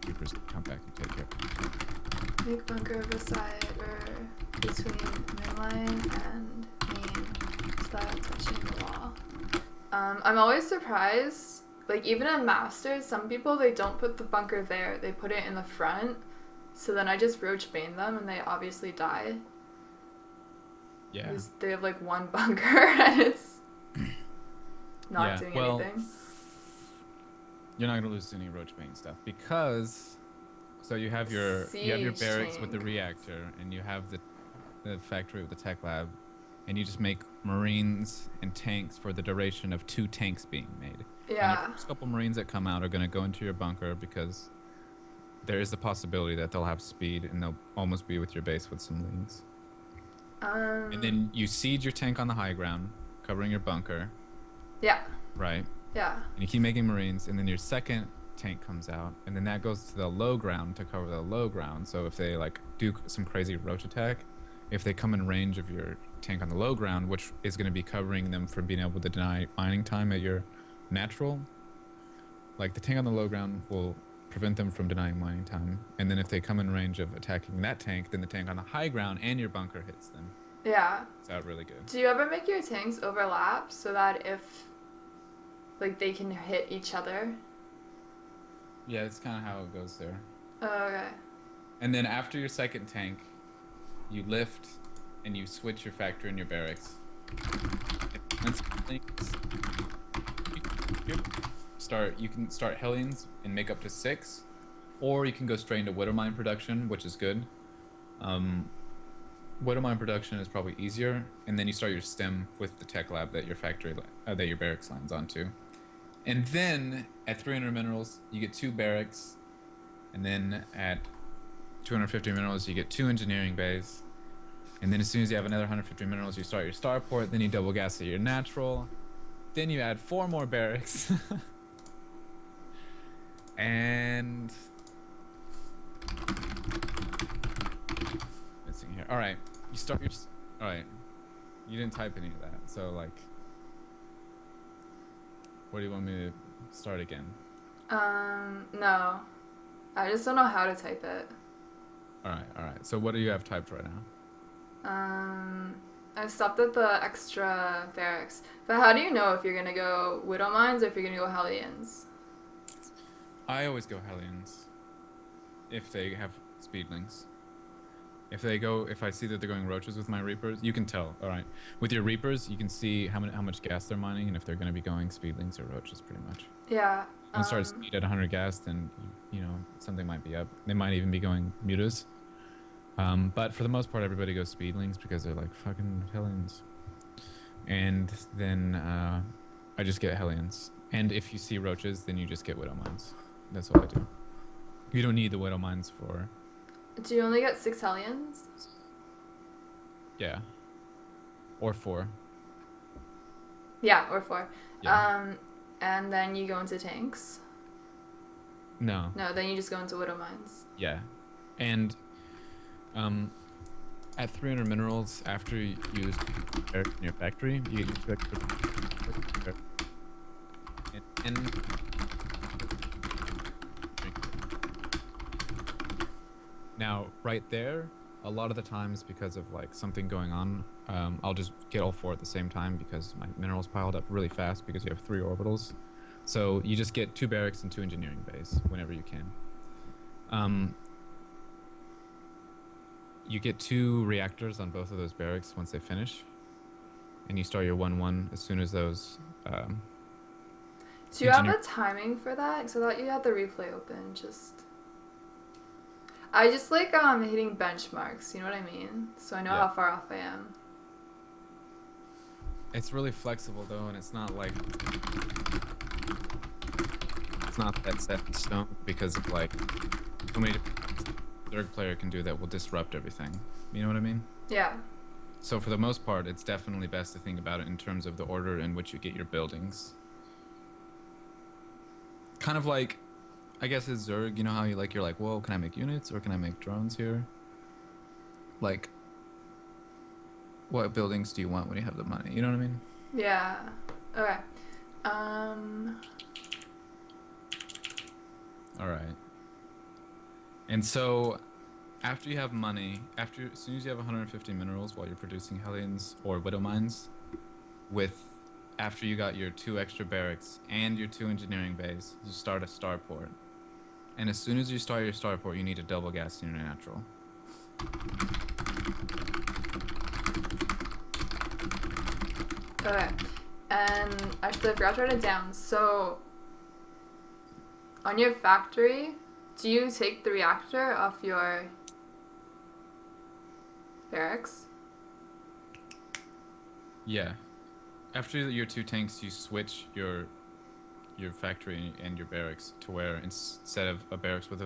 Reapers can come back and take it. Make bunker beside or between midline and main so that I'm touching the wall. I'm always surprised like even in Masters, some people they don't put the bunker there. They put it in the front. So then I just roach bane them and they obviously die. Yeah. Because they have like one bunker and it's not doing anything. You're not gonna lose any roach bane stuff because you have your Siege barracks with the tank. reactor and you have the factory with the tech lab, and you just make marines and tanks for the duration of 2 tanks being made. Yeah. And the first couple marines that come out are gonna go into your bunker because there is the possibility that they'll have speed and they'll almost be with your base with some leads. And then you siege your tank on the high ground, covering your bunker. Yeah. Right? Yeah. And you keep making marines, and then your second tank comes out, and then that goes to the low ground to cover the low ground. So if they like do some crazy roach attack, if they come in range of your tank on the low ground, which is going to be covering them from being able to deny mining time at your natural, like the tank on the low ground will prevent them from denying mining time. And then if they come in range of attacking that tank, then the tank on the high ground and your bunker hits them. Yeah. It's out really good. Do you ever make your tanks overlap so that if like they can hit each other? Yeah, that's kind of how it goes there. Oh, okay. And then after your second tank, you lift and you switch your factory and your barracks. You can start Hellions and make up to 6, or you can go straight into Widowmine production, which is good. Widowmine production is probably easier, and then you start your stem with the tech lab that your that your barracks lands onto. And then at 300 minerals, you get 2 barracks, and then at 250 minerals, you get 2 engineering bays. And then as soon as you have another 150 minerals, you start your starport, then you double gas at your natural. Then you add 4 more barracks. And let's see here. All right, you start your. All right, you didn't type any of that, so like, what do you want me to start again? No, I just don't know how to type it. All right. So what do you have typed right now? I stopped at the extra barracks. But how do you know if you're gonna go Widow Mines or if you're gonna go Hellions? I always go Hellions if they have speedlings. If I see that they're going roaches with my Reapers, you can tell. All right, with your Reapers, you can see how much gas they're mining and if they're going to be going speedlings or roaches, pretty much. Yeah. When it starts speed at 100 gas, then you know something might be up. They might even be going mutas. But for the most part, everybody goes speedlings because they're like fucking Hellions. And then I just get Hellions. And if you see roaches, then you just get Widow Mines. That's what I do. You don't need the Widow Mines for... Do you only get 6 Hellions? Yeah. Or 4. Yeah, or 4. Yeah. And then you go into tanks? No. No, then you just go into Widow Mines. Yeah. And at 300 minerals, after you use in your factory, you get 2 extra... And now, right there, a lot of the times because of like something going on, I'll just get all 4 at the same time because my minerals piled up really fast because you have 3 orbitals. So you just get 2 barracks and 2 engineering bays whenever you can. You get 2 reactors on both of those barracks once they finish, and you start your 1-1 as soon as those. Do you have a timing for that? Because I thought you had the replay open. I just like hitting benchmarks. You know what I mean? So I know how far off I am. It's really flexible though, and it's not like it's not that set in stone because of like so many different zerg player can do that will disrupt everything. You know what I mean? Yeah. So for the most part, it's definitely best to think about it in terms of the order in which you get your buildings. Kind of like, I guess it's Zerg, you know how you're like, well, can I make units or can I make drones here? Like, what buildings do you want when you have the money? You know what I mean? Yeah. Okay. All right. And so, after you have money, as soon as you have 150 minerals while you're producing Hellions or Widow Mines, with after you got your 2 extra barracks and your 2 engineering bays, you start a starport. And as soon as you start your starport, you need a double gas in your natural. Okay. And actually, I forgot to write it down. So, on your factory, do you take the reactor off your barracks? Yeah. After your 2 tanks, you switch your factory and your barracks to where instead of a barracks with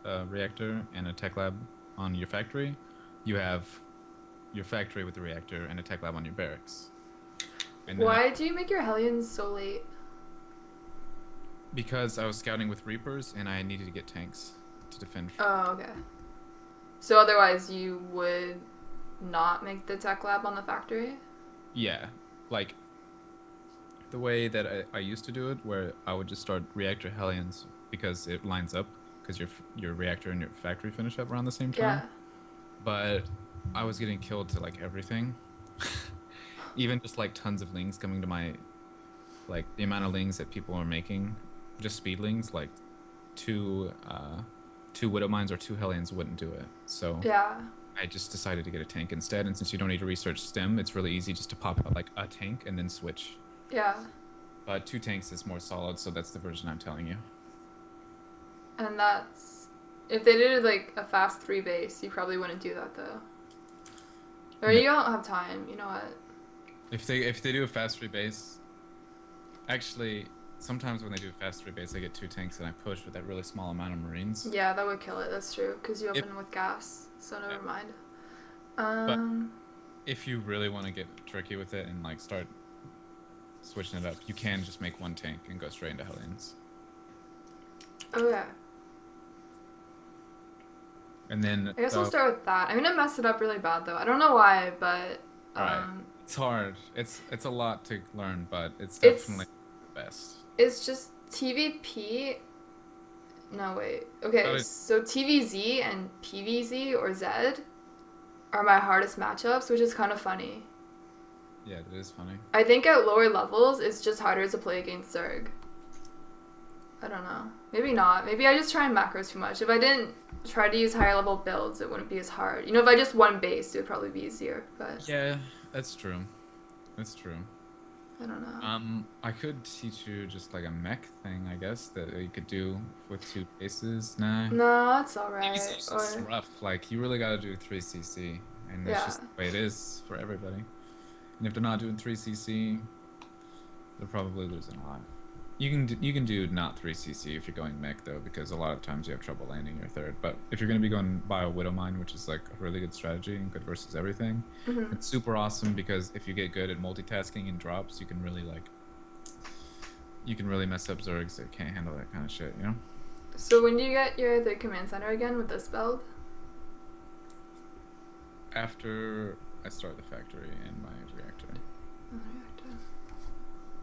a reactor and a tech lab on your factory, you have your factory with the reactor and a tech lab on your barracks. And Why do you make your Hellions so late? because I was scouting with Reapers and I needed to get tanks to defend. Oh, okay. So otherwise you would not make the tech lab on the factory? Yeah, like the way that I used to do it, where I would just start reactor Hellions because it lines up, because your reactor and your factory finish up around the same time. Yeah. But I was getting killed to like everything. Even just like tons of lings coming to my, like the amount of lings that people are making, just speedlings, like 2 widow mines or 2 Hellions wouldn't do it. So Yeah. I just decided to get a tank instead, and since you don't need to research stem, it's really easy just to pop out like a tank and then switch. Yeah. But 2 tanks is more solid, so that's the version I'm telling you. And that's... If they did like a fast 3 base, you probably wouldn't do that though. Or No. you don't have time, you know what? If they do a fast 3 base, actually, sometimes when they do a fast 3 base, I get 2 tanks and I push with that really small amount of Marines. Yeah, that would kill it, that's true. Because you open with gas, so never mind. If you really want to get tricky with it and like start switching it up, you can just make 1 tank and go straight into Hellions. Okay. And then I guess we'll start with that. I'm gonna mess it up really bad though. I don't know why, but right. It's hard. It's a lot to learn, but it's It's- definitely the best. it's just TVP. No wait. Okay, Oh, so TVZ and PVZ or Z are my hardest matchups, which is kind of funny. Yeah, it is funny. I think at lower levels, it's just harder to play against Zerg. I don't know. Maybe not. Maybe I just try and macros too much. If I didn't try to use higher level builds, it wouldn't be as hard. You know, if I just won base, it would probably be easier. But Yeah, that's true. That's true. I don't know. I could teach you just like a mech thing, I guess, that you could do with 2 bases. Nah. No, it's alright. It's rough. Like, you really gotta do 3cc, and that's Yeah. just the way it is for everybody. And if they're not doing 3cc, they're probably losing a lot. You can do not 3cc if you're going mech though, because a lot of times you have trouble landing your 3rd. But if you're gonna be going bio widow mine, which is like a really good strategy and good versus everything, Mhm. it's super awesome because if you get good at multitasking and drops, you can really mess up zergs that can't handle that kind of shit, you know? So when do you get your third command center again with this build? After I start the factory and my reactor.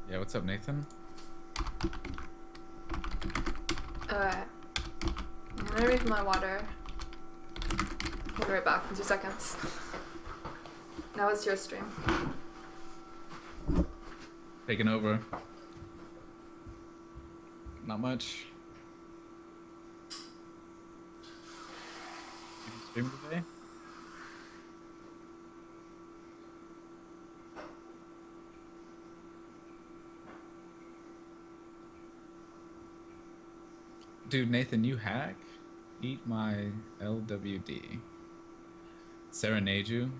Yeah, what's up, Nathan? Okay. I'm gonna refill my water. I'll be right back in 2 seconds. Now it's your stream. Taking over. Not much. Stream today? Dude, Nathan, you hack? Eat my LWD. Serenade you?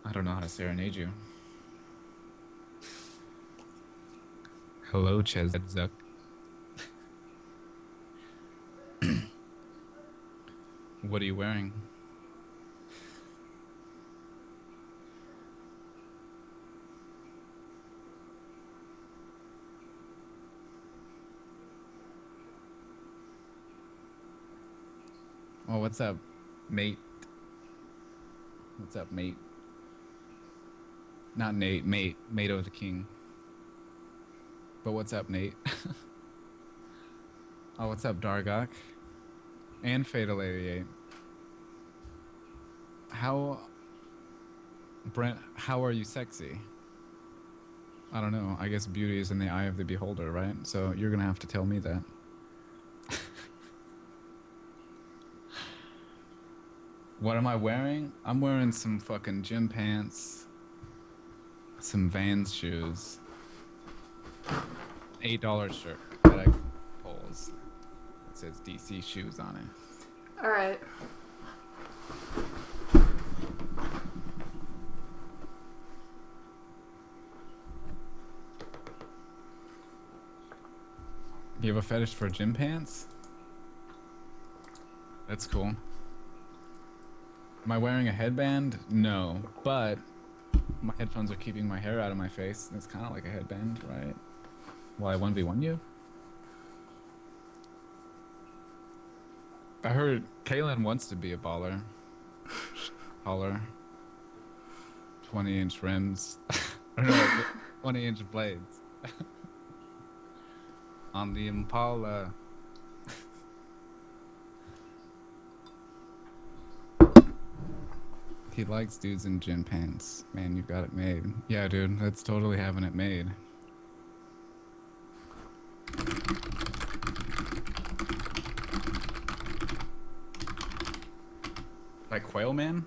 I don't know how to serenade you. Hello, Chezuk. What are you wearing? Oh, what's up, mate? What's up, mate? Not Nate, mate. Mate of the king. But what's up, Nate? Oh, what's up, Dargok? And Fatal 88. How Brent, how are you sexy? I don't know. I guess beauty is in the eye of the beholder, right? So you're gonna have to tell me that. What am I wearing? I'm wearing some fucking gym pants, some Vans shoes, $8 shirt that I pulls. It says DC shoes on it. Alright. You have a fetish for gym pants? That's cool. Am I wearing a headband? No, but my headphones are keeping my hair out of my face. It's kind of like a headband, right? Will I 1v1 you? I heard Kaitlyn wants to be a baller. Taller. 20-inch rims. I don't know, 20-inch blades. On the Impala. He likes dudes in gym pants. Man, you got it made. Yeah, dude, that's totally having it made. Like Quail Man?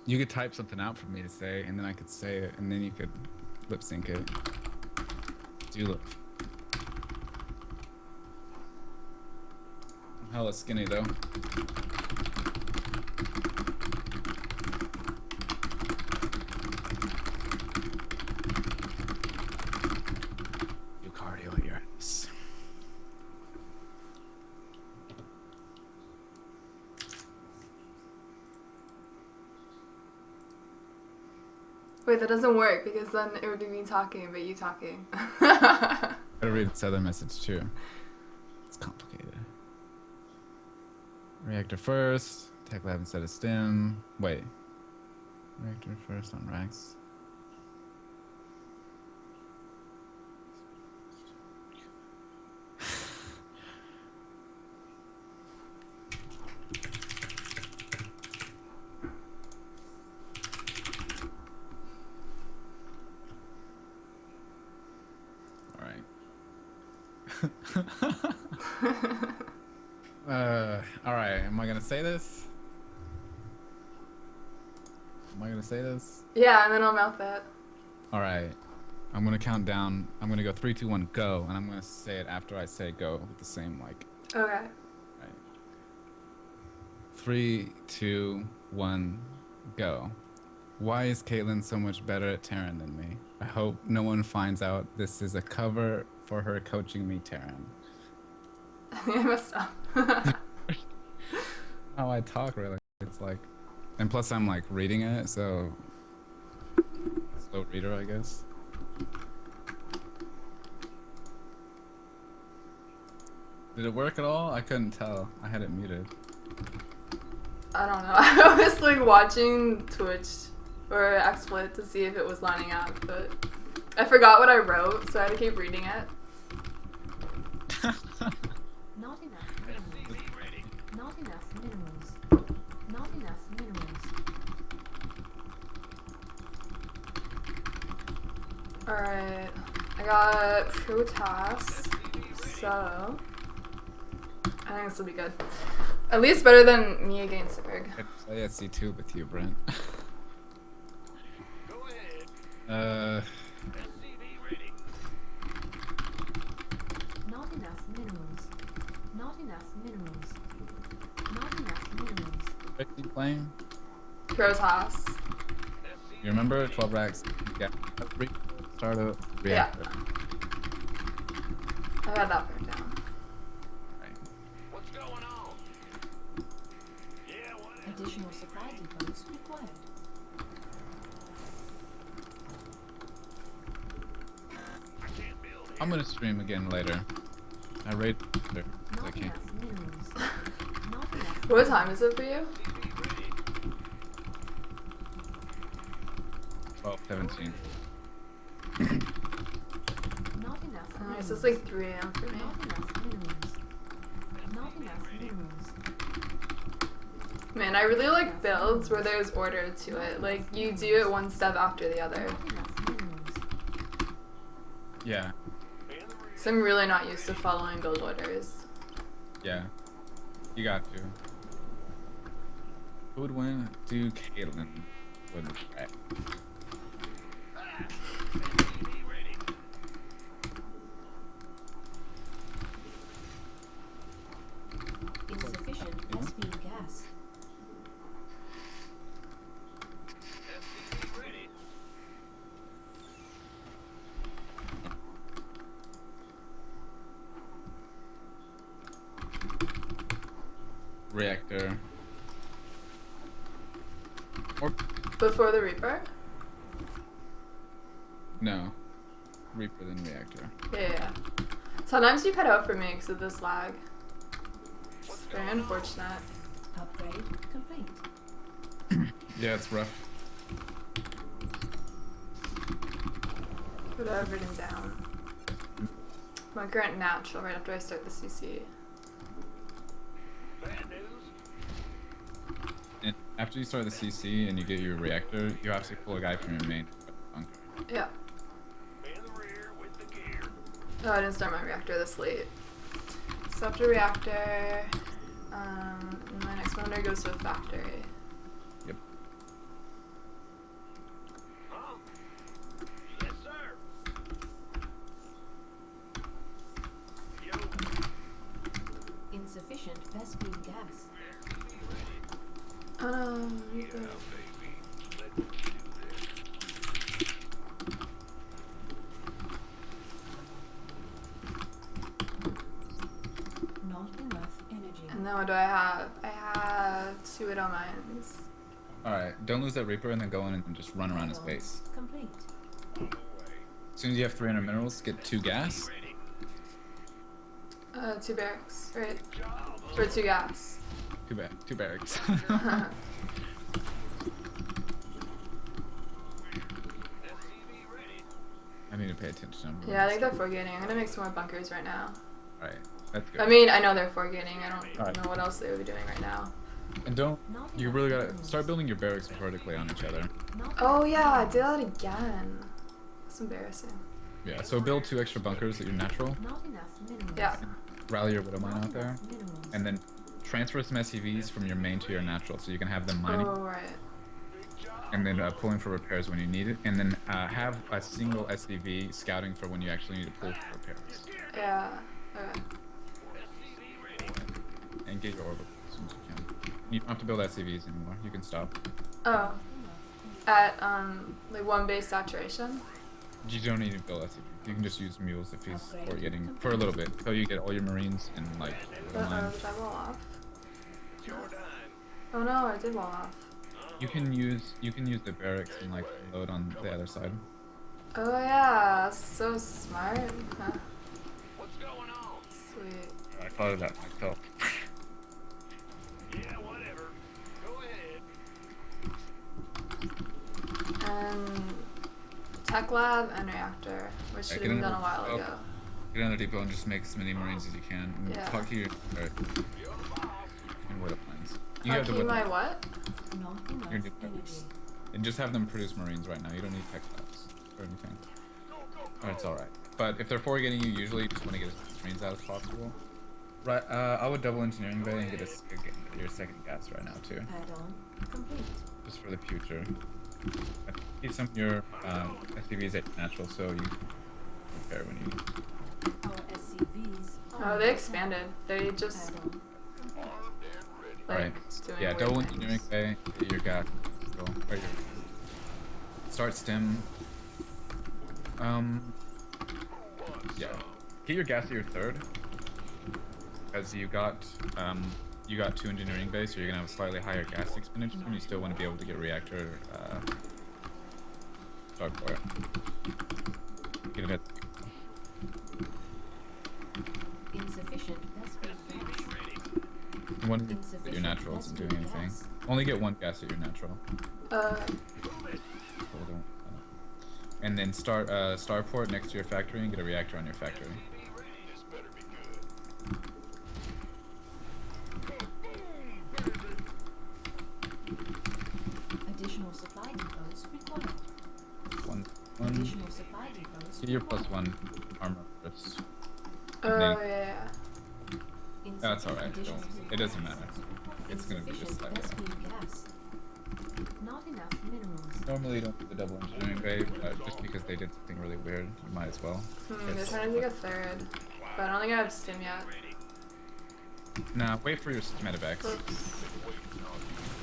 You could type something out for me to say, and then I could say it, and then you could lip sync it. Do lip. I'm hella skinny though. Do cardio at your ass. Wait, that doesn't work because then it would be me talking, but you talking. Gotta read this other message too. It's complicated. Reactor first. Tech lab instead of stim. Wait. Reactor first on racks. Alright, am I gonna say this? Am I gonna say this? Yeah, and then I'll mouth it. Alright. I'm gonna count down. I'm gonna go 3, 2, 1, go, and I'm gonna say it after I say go with the same like. Okay. Right. 3, 2, 1, go. Why is Kaitlyn so much better at Terran than me? I hope no one finds out this is a cover for her coaching me Terran. I messed up. How I talk, really. It's like, and plus I'm like reading it, so slow reader, I guess. Did it work at all? I couldn't tell. I had it muted. I don't know. I was like watching Twitch or XSplit to see if it was lining up, but I forgot what I wrote, so I had to keep reading it. Not enough minerals. Not enough minerals. Not enough minerals. Alright. I got Protoss, so I think this will be good. At least better than me against zerg. I'd play at C2 with you, Brent. Go ahead. SCV ready. Not enough minerals. Not enough minerals. Not enough minerals. What are you playing? Protoss. You remember 12 racks? Yeah. Startup. Reactor. I got that part down. Right. What's going on? Yeah, whatever. Additional supply depots required. I can't build here. I'm gonna stream again later. I rate later. I Not can't. enough minerals. Not enough. What time is it for you? 12:17. Not enough Alright, minerals. so it's like 3 AM for me. Not enough minerals. Not enough minerals. Man, I really like builds where there's order to it. Like, you do it one step after the other. Not enough minerals. Yeah, So I'm really not used to following build orders. yeah. You got to. Who would win? Do Kaitlyn with the track. Insufficient SP gas. Reactor. Or Before the Reaper? no. Reaper then reactor. Yeah. Sometimes you cut out for me because of this lag. It's very unfortunate. Upgrade complete. Yeah, it's rough. Put everything down. My current natural right after I start the CC. Bad news. And after you start the CC and you get your reactor, you have to pull a guy from your main bunker. Yeah. In the rear with the gear. Oh, I didn't start my reactor this late. So after reactor, my next wonder goes to a factory. Yep. Huh? Yes, sir. Yo. Insufficient Vespine gas. Yeah, baby. Let me do this. Not enough energy. And then what do I have? I have 2 Widow Mines. Alright, don't lose that Reaper and then go in and just run around his base. Complete. On the way. As soon as you have 300 minerals, get 2 gas. Ready. 2 barracks, right? Job. Or 2 gas. 2 barracks. SCV ready. I need to pay attention. Yeah, I think they're forgetting. I'm gonna make some more bunkers right now. Alright, that's good. I mean, I know they're forgetting. I don't Alright. know what else they would be doing right now. And don't, Not you enough really gotta minerals. start building your barracks vertically on each other. Not Oh enough yeah, I minerals. did that again. That's embarrassing. Yeah, so build 2 extra bunkers at your natural. Not enough minerals. Yeah. Rally your Widow Mine Not out there. enough minerals. And then transfer some SCVs from your main to your natural so you can have them mining. Oh right. Big job. And then pulling for repairs when you need it. And then have a single SCV scouting for when you actually need to pull for repairs. Yeah. Okay. SCV ready. And get your orbital as soon as you can. You don't have to build SCVs anymore. You can stop. Oh. At like 1 base saturation. You don't need to build SCVs. You can just use mules if he's forgetting for a little bit until you get all your marines and like Widow Uh-oh, mines. did I wall off? It's your dime. Oh no, I did wall off. You can use the barracks and like load on the other side. Oh yeah, so smart. Huh. What's going on? Sweet. I thought of that myself. Yeah, whatever. Go ahead. And tech lab and reactor, which should have been done a while ago. Get on the depot and just make as many marines as you can. And Yeah. talk to your You're the boss. and Widow plans. You I'll have to keep Widow my what? Not enough your new energy. barracks. And just have them produce marines right now. You don't need tech labs or anything. Go, go, go. Or it's alright. But if they're forgetting you, usually you just want to get as many marines out as possible. Right, I would double engineering bay and get get your second gas right now too. Add-on complete. Just for the future. Keep some of your SCVs at natural so you repair when you need. Our SCVs. Oh, they expanded. They just Add-on. Armed and ready. like Right. doing Yeah, weird double things. engineering bay, get your gas. Go. Or your, start stem. Yeah. Get your gas at your third. Because you got 2 engineering bays, so you're gonna have a slightly higher gas expenditure, and you still want to be able to get reactor start for it. Get it at Insufficient Vespine gas. one at your natural isn't doing anything. Only get 1 gas at your natural. And then start starport next to your factory and get a reactor on your factory. SCV ready. This better be good. depots required. One. Additional supply depots Get your required. +1 armor first. Oh Then- yeah. That's alright. Additional It doesn't supplies. matter. It's gonna be just Insufficient like that. rescue gas. Not enough minerals. Normally you don't do the double engineering grade, but just because they did something really weird, you might as well. They're It's- trying to take a third, but I don't think I have stim yet. Nah, wait for your medevacs. Oops.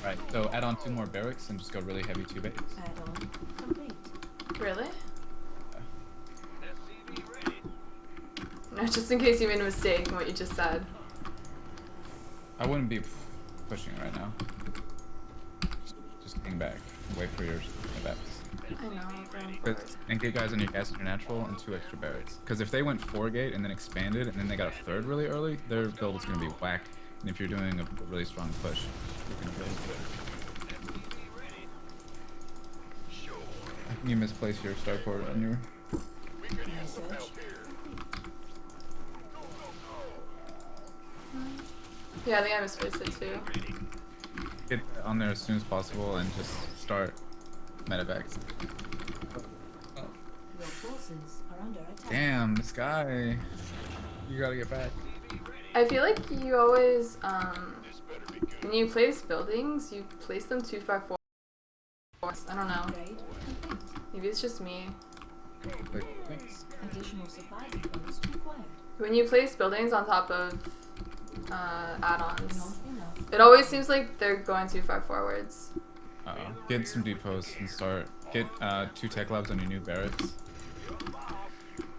Right, so add on 2 more barracks and just go really heavy 2 base. Add-on complete. Really? SCV ready. No, just in case you made a mistake in what you just said. I wouldn't be pushing right now. Just hang back. Wait for your medevacs. I know, I'm going for it. And get guys on your gas natural and 2 extra barracks. Because if they went 4 gate and then expanded and then they got a 3rd really early, their build is going to be whack. And if you're doing a really strong push, you're going to build good. I think you misplaced your starport on your... Research. Yeah, I think I misplaced it too. Get on there as soon as possible and just start medevacs. Your forces are under attack. Damn, this guy. You gotta get back. I feel like you always, when you place buildings, you place them too far forward. I don't know. Upgrade complete. Maybe it's just me. Like, thanks. Additional supply depots required. When you place buildings on top of add-ons, Not enough. it always seems like they're going too far forwards. Get some depots and start. Get 2 tech labs on your new barracks.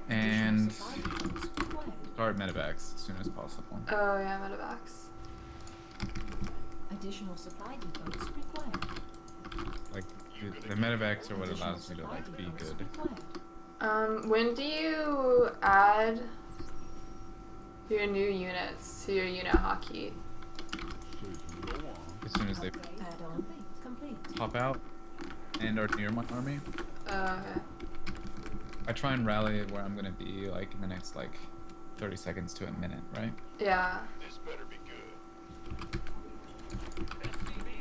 And Supply depots required. start medevacs as soon as possible. Oh yeah, medevacs. Additional supply depots required. Like, the medevacs are what Additional allows you to, supply like, be depots good. required. When do you add your new units to your unit hockey? As soon as they Upgrade add-on complete. pop out and are near my army. Okay. I try and rally where I'm gonna be, like, in the next, like, 30 seconds to a minute, right? Yeah. This better be good.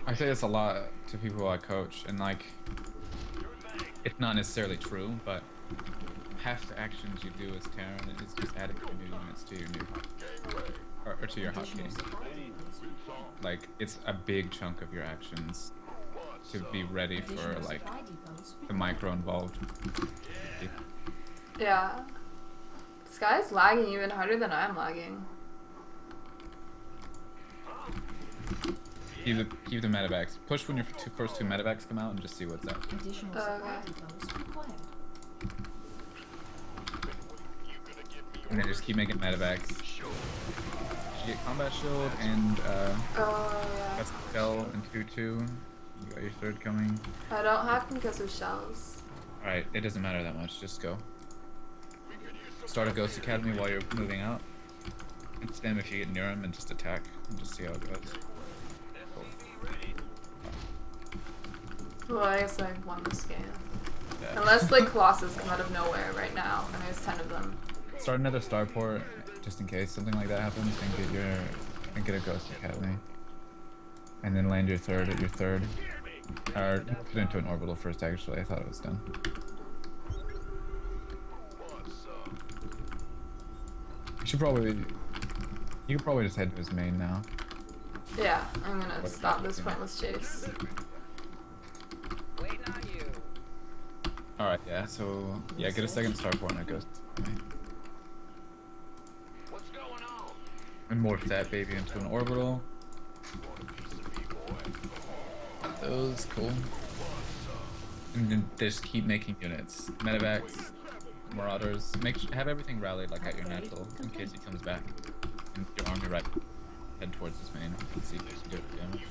I say this a lot to people I coach, and, like, it's not necessarily true, but half the actions you do as Terran is just adding new units to your new or to your hotkey. Additional supply depots required. Like, it's a big chunk of your actions to be ready for, Additional like, supply depots the required. micro involved. Yeah. This guy's lagging even harder than I'm lagging. Keep the medevacs. Push when your first 2 medevacs come out and just see what's up. Additional supply depots required. And then just keep making medevacs. You get combat shield and Oh yeah. that's the shell and 2-2. You got your 3rd coming. I don't have concussive shells. Alright, it doesn't matter that much, just go. Start a Ghost Academy while you're moving out. And stem if you get near him and just attack and just see how it goes. Well, I guess I won this game. Yeah. Unless like Colossus come out of nowhere right now, and there's 10 of them. Start another starport just in case something like that happens and get a Ghost Academy. And then land your 3rd at your 3rd. Or put it into an orbital first actually, I thought it was done. You could probably just head to his main now. Yeah, I'm gonna stop this pointless chase. Waiting on you. Alright, yeah, so yeah, get a 2nd starport and a Ghost Academy. What's going on? And morph that baby into an orbital. Those, cool. And then just keep making units. Medevacs, Marauders. Have everything rallied like at your natural in case he comes back. And your army right head towards his main and see if you can do it damage.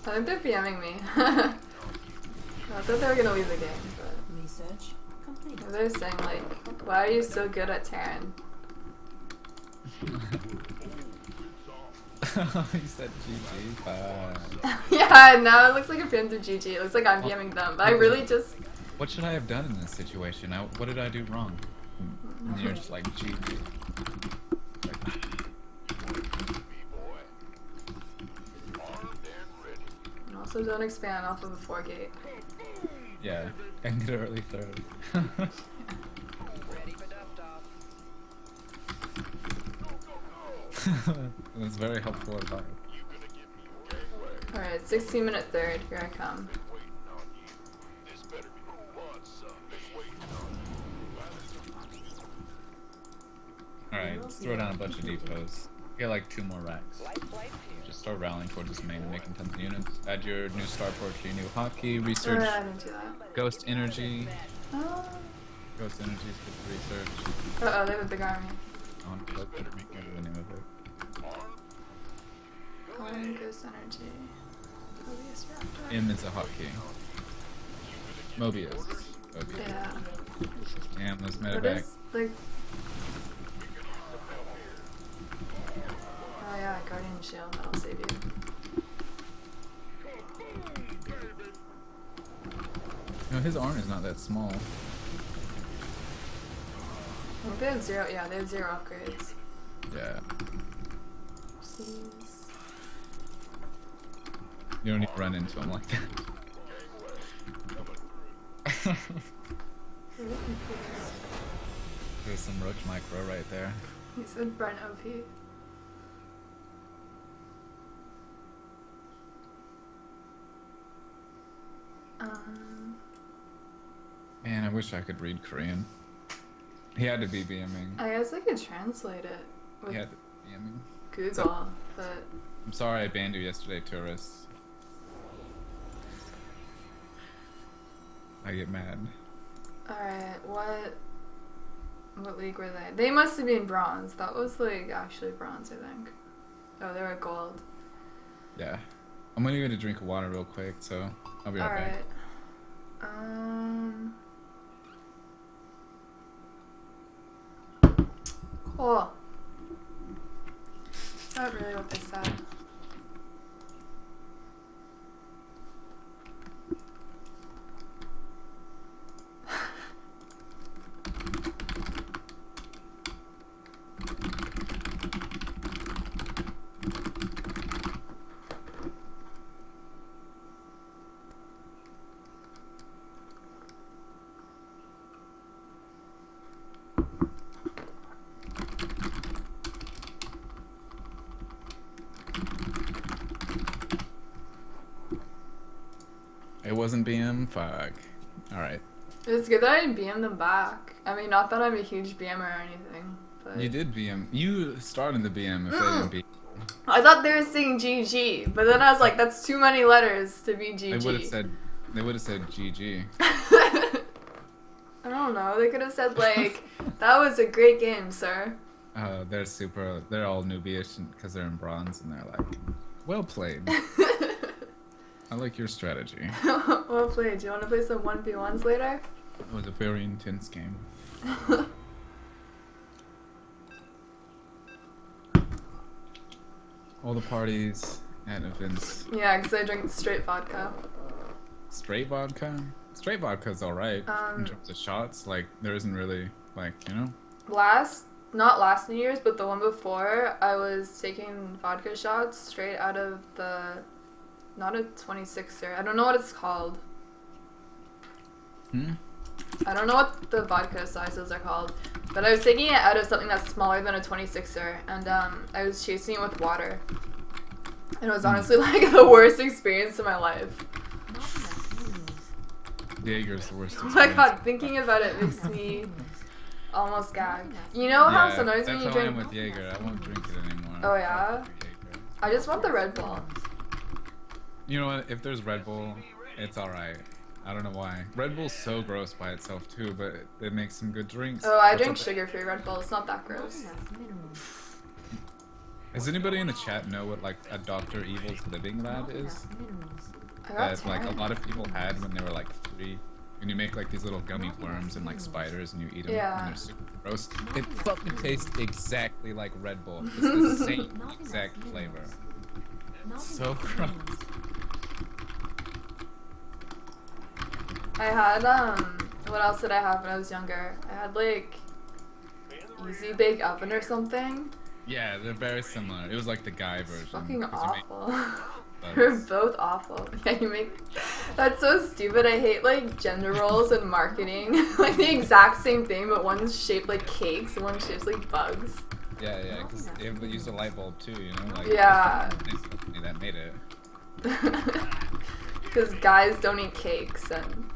I think they're PMing me. I thought they were gonna leave the game, but Research complete. they're saying like, why are you so good at Terran? He said GG, bye. Yeah, now it looks like a pin through GG. It looks like I'm PMing them, but I really just... What should I have done in this situation? What did I do wrong? And you're just like, GG. Like, And I'll So don't expand off of a 4 gate. Yeah, and get an early third. Ready for dust off. That's very helpful advice. Alright, 16-minute third. Here I come. This better be the one, son. It's waiting on you. Alright, let's throw down a bunch of depots. Get like 2 more racks. Life flight here. Just start rallying towards this main and making tons of units. Add your new starport to your new hotkey. Oh, Research yeah, I didn't do that. Ghost Energy. Oh. Ghost Energy is good for research. Uh-oh, they have a big army. On what the name of it. Ghost Energy. Mobius Raptor. M is a hotkey. Mobius. Mobius. Yeah. Damn, those What medevac. is, like... Oh yeah, Guardian Shield, that'll save you. No, his arm is not that small. Oh, they have 0, yeah, they have 0 upgrades. Yeah. Please. You don't need to run into him like that. Really confused. There's some roach micro right there. He said Brent OP. Man, I wish I could read Korean. He had to be BMing. I guess I could translate it with He had to be BMing. Google, but I'm sorry I banned you yesterday, tourists. I get mad. alright, what league were they? They must have been bronze. That was like actually bronze, I think. Oh, they were gold. Yeah. I'm gonna get a drink of water real quick, so I'll be right back. Alright. Cool. Not really what they said. It wasn't BM? Fuck. Alright. It's good that I BM them back. I mean, not that I'm a huge BMer or anything, but You did BM. You started the BM if they didn't BM. I thought they were saying GG, but then I was like, that's too many letters to be GG. They would have said GG. I don't know. They could have said like, that was a great game, sir. They're all newbie-ish because they're in bronze and they're like, well played. I like your strategy. Well played. Do you want to play some 1v1s later? It was a very intense game. All the parties and events. Yeah, because I drink straight vodka. Straight vodka? Straight vodka's alright. In terms of shots, like, there isn't really, like, you know? Not last New Year's, but the one before, I was taking vodka shots straight out of the, not a 26er. I don't know what it's called. I don't know what the vodka sizes are called, but I was taking it out of something that's smaller than a 26er, and I was chasing it with water. And it was honestly like the worst experience of my life. Jaeger's the worst Oh experience. my god, thinking about it makes me almost gag. You know how sometimes when you that's how I am drink... with Jaeger. I won't drink it anymore. Oh yeah? Jaeger. I just want the Red Bull. You know what? If there's Red Bull, it's alright. I don't know why. Red Bull's so gross by itself too, but it makes some good drinks. Oh, I What's drink up- sugar-free Red Bull. It's not that gross. Does anybody in the chat know what like a Dr. Evil's Living Lab is? I got That like a Terran. lot of people had when they were like 3. And you make like these little gummy worms and like spiders and you eat them Yeah. and they're super gross. It fucking tastes exactly like Red Bull. It's the same exact flavor. So gross. I had, what else did I have when I was younger? I had, like, Easy Bake Oven or something. Yeah, they're very similar. It was like the guy version. Fucking 'cause you make- awful. We're bugs. both awful. Yeah, you make. That's so stupid. I hate like gender roles and marketing. Like the exact same thing, but one's shaped like cakes and one's shaped like bugs. Yeah, yeah, because they used a light bulb too, you know? Like, Yeah. this company that made it. Because guys don't eat cakes and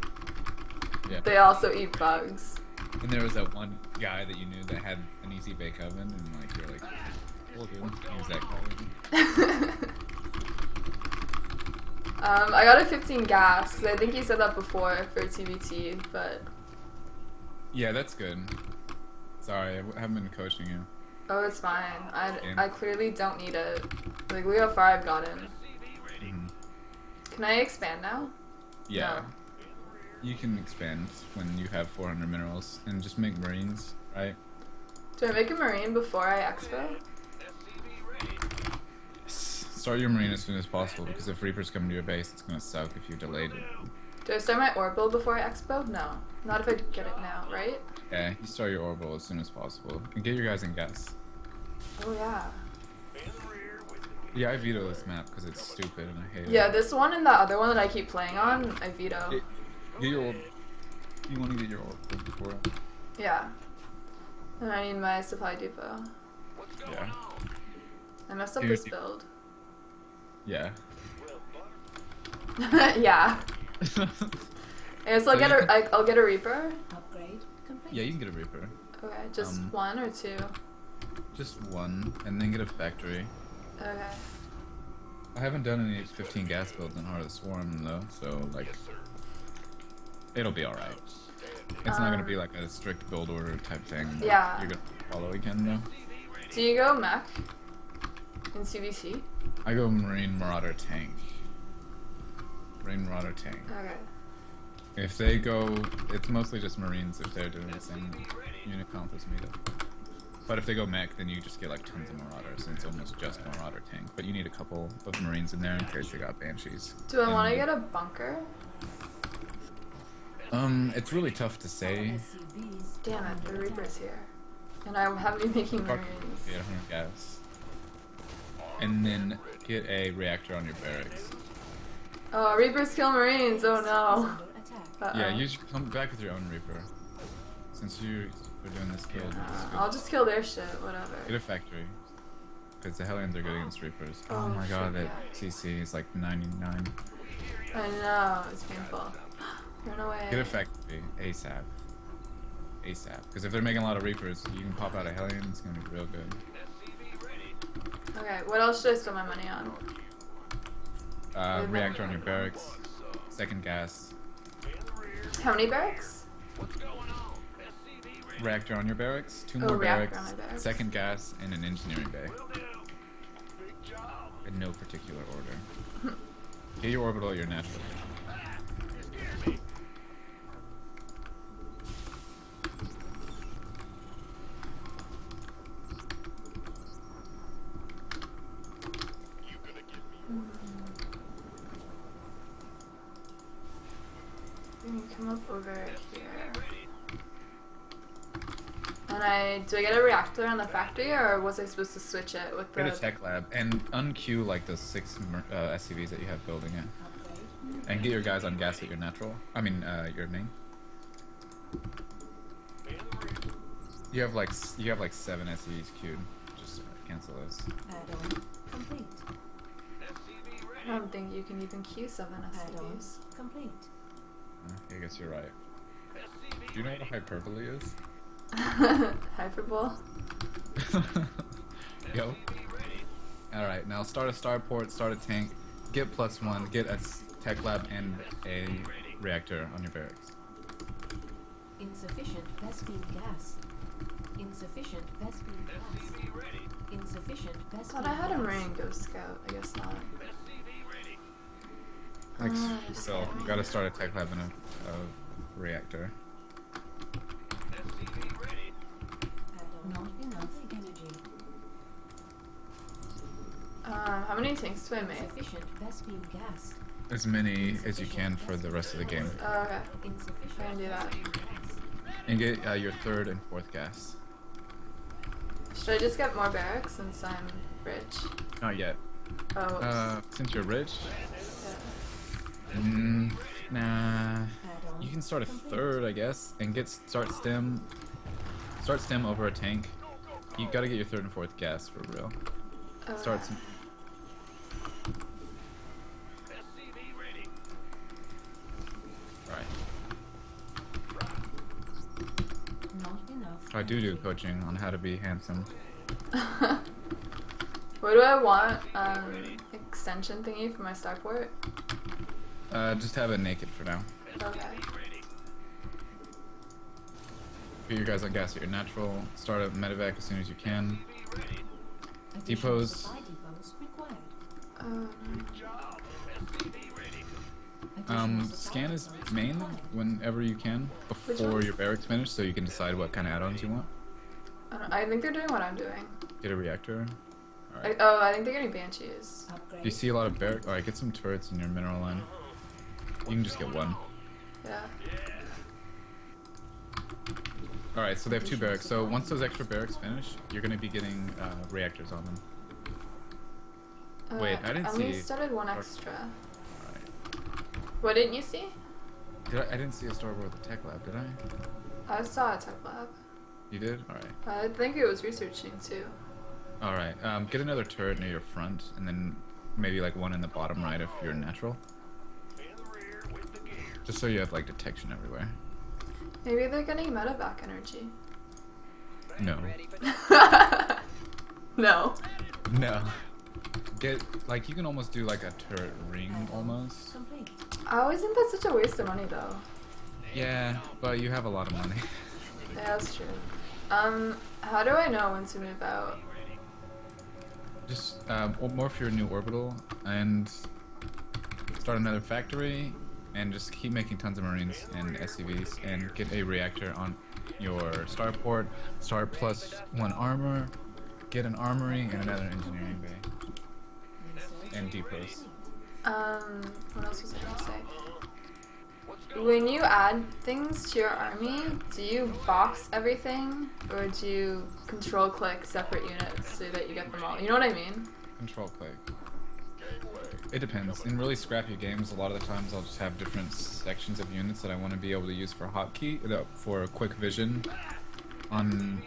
Yeah. they also eat bugs. And there was that one guy that you knew that had an easy bake oven, and like you're like, we'll do use that guy. I got a 15 gas because I think you said that before for TBT, but Yeah, that's good. Sorry, I haven't been coaching you. oh, it's fine. Yeah. I clearly don't need it. Like look how far I've gotten. Mhm. Can I expand now? Yeah. No. You can expand when you have 400 minerals and just make marines, right? Do I make a marine before I expo? Start your marine as soon as possible because if reapers come to your base, it's gonna suck if you delayed it. Do I start my orbital before I expo? No. Not if I get it now, right? Yeah, you start your orbital as soon as possible and get your guys in gas. Oh yeah. Yeah, I veto this map because it's stupid and I hate Yeah, it. this one and the other one that I keep playing on, I veto. Get your you want to get your orbital before. Yeah. And I need my supply depot. Yeah. I messed up Here, this you- build. Yeah. Yeah. I guess I'll So get you a I'll get a reaper. Upgrade complete. Yeah, you can get a reaper. Okay, just Um, one or two. Just one, and then get a factory. Okay. I haven't done any 15 gas builds in Heart of the Swarm though, so like, it'll be all right. It's not gonna be like a strict build order type thing. That Yeah. You're gonna follow again though. Do you go mech in CBT? I go Marine Marauder tank. Marine Marauder tank. Okay. If they go, it's mostly just Marines if they're doing the same unit comp as me though. But if they go mech, then you just get like tons of Marauders, and it's almost just Marauder tank. But you need a couple of Marines in there in case they got Banshees. Do I want to And- get a bunker? It's really tough to say. SCVs Damn it, the under Reaper's attack. here. And I haven't been making Fuck. marines. Get 100 gas. And then get a reactor on your barracks. Oh, Reapers kill marines, oh Is no. under attack. Uh-oh. Yeah, you should come back with your own Reaper. Since you are doing this guild, I'll just kill their shit, whatever. get a factory. Because the Hellions are good against Reapers. Oh, Oh, my god, shit, that CC is like 99. I know, it's painful. Run away. Get a factory ASAP. ASAP. Because if they're making a lot of Reapers, you can pop out a Hellion, it's gonna be real good. Okay, what else should I spend my money on? Reactor on your barracks. Second gas. How many barracks? Reactor on your barracks. Two Oh, more reactor barracks. on my barracks. Second gas, and an engineering bay. In no particular order. Get your orbital at your natural. Let me come up over here. And do I get a reactor on the factory, or was I supposed to switch it with the... Get a tech lab and unqueue like the 6 SCVs that you have building it. Upgrade. And get your guys on gas at your natural. I mean, your main. You have like 7 SCVs queued. Just cancel those. Add-on complete. I don't think you can even queue 7 Add-on SCVs. complete. I guess you're right. Do you know what a hyperbole is? Hyperbole? Yo. Alright, now start a starport, start a tank, get +1, get a tech lab and a reactor on your barracks. Insufficient Vespine gas. Insufficient Vespine gas. Insufficient Vespine Thought I had a gas. marine ghost scout. I guess not. Like, just so, kidding. you gotta start a tech lab and a reactor. Add-on not enough energy. How many tanks do I make? Insufficient Vespine gas. As many as you can for the rest of the game. Oh, okay. Insufficient I can do that. Vespine gas. And get your 3rd and 4th gas. Should I just get more barracks since I'm rich? Not yet. Oh, Since you're rich, yeah. nah. Add-on You can start a complete. third, I guess, and start stem over a tank. You gotta get your third and fourth gas for real. Start some. SCV ready. Alright. Not enough. I do coaching on how to be handsome. What do I want? Extension thingy for my starport? Just have it naked for now. Okay. Get your guys on gas at your natural. Start a medevac as soon as you can. Additional Depots. supply depots required. Job. SCV ready. Additional supply Scan is depots main required. whenever you can Which before one? your barracks finish, so you can decide what kind of add-ons you want. I think they're doing what I'm doing. Get a reactor. Alright. I think they're getting banshees. Upgrade. Do you see a lot of barrack? Alright, get some turrets in your mineral line. You can just get one. Yeah. Alright, so they have two barracks. So once those extra barracks finish, you're gonna be getting reactors on them. Wait, I didn't and we see- started one extra. Alright. What didn't you see? I didn't see a starboard with the tech lab, did I? I saw a tech lab. You did? Alright. I think it was researching too. Alright, get another turret near your front, and then maybe like one in the bottom right if you're natural. In the rear with the gear. Just so you have like detection everywhere. Maybe they're getting medevac energy. No. No. No. Get, like, you can almost do like a turret ring almost. Complete. I always think that's such a waste of money though. Yeah, but you have a lot of money. Yeah, that's true. How do I know when to move out? Just morph your new orbital and start another factory and just keep making tons of marines and SCVs and get a reactor on your starport. Start +1 armor, get an armory and another engineering bay Research and depots. What else was I gonna say? When you add things to your army, do you box everything or do you control click separate units so that you get them all? You know what I mean? Control click. It depends. In really scrappy games, a lot of the times I'll just have different sections of units that I want to be able to use for hotkey, for quick vision. On,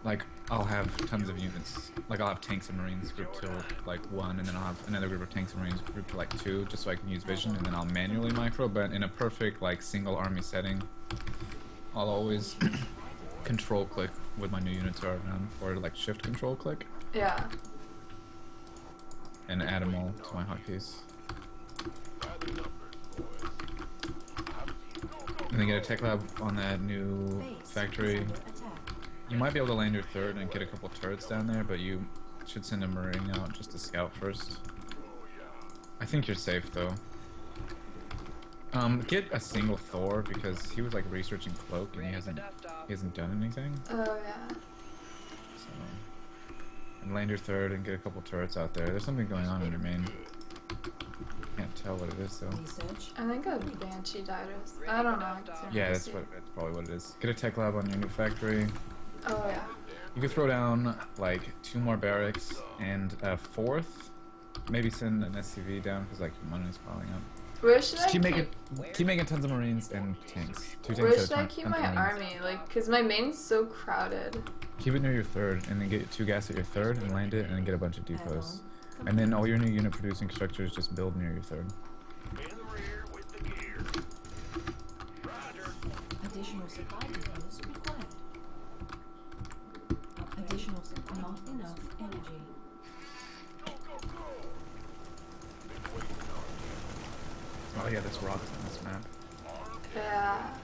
like, I'll have tons of units. Like, I'll have tanks and marines grouped to, like, 1, and then I'll have another group of tanks and marines grouped to, like, 2, just so I can use vision, and then I'll manually micro, but in a perfect, like, single army setting, I'll always control click with my new units are around, or, like, shift control click. Yeah. And add them all to my hotkeys. And then get a tech lab on that new base factory. is under attack. You might be able to land your third and get a couple turrets down there, but you should send a marine out just to scout first. I think you're safe though. Get a single Thor because he was like researching cloak and he hasn't done anything. Oh yeah. So, and land your third and get a couple turrets out there. There's something going on in your main. Can't tell what it is though. Research. I think a banshee died or I don't know. Yeah, that's probably what it is. Get a tech lab on your new factory. Oh yeah. You could throw down like 2 more barracks and a 4th. Maybe send an SCV down because like your money's piling up. Where should Just I keep making tons of marines and tanks. 2 tanks Where at a should I time, keep tons my of marines. army? Like, cause my main's so crowded. Keep it near your third, and then get 2 gas at your third, and land it, and then get a bunch of depots. And then all your new unit producing structures just build near your third. In the rear with the gear. Roger. Additional supply depots required. Additional not enough energy. Oh yeah, that's rocks on this map. Yeah.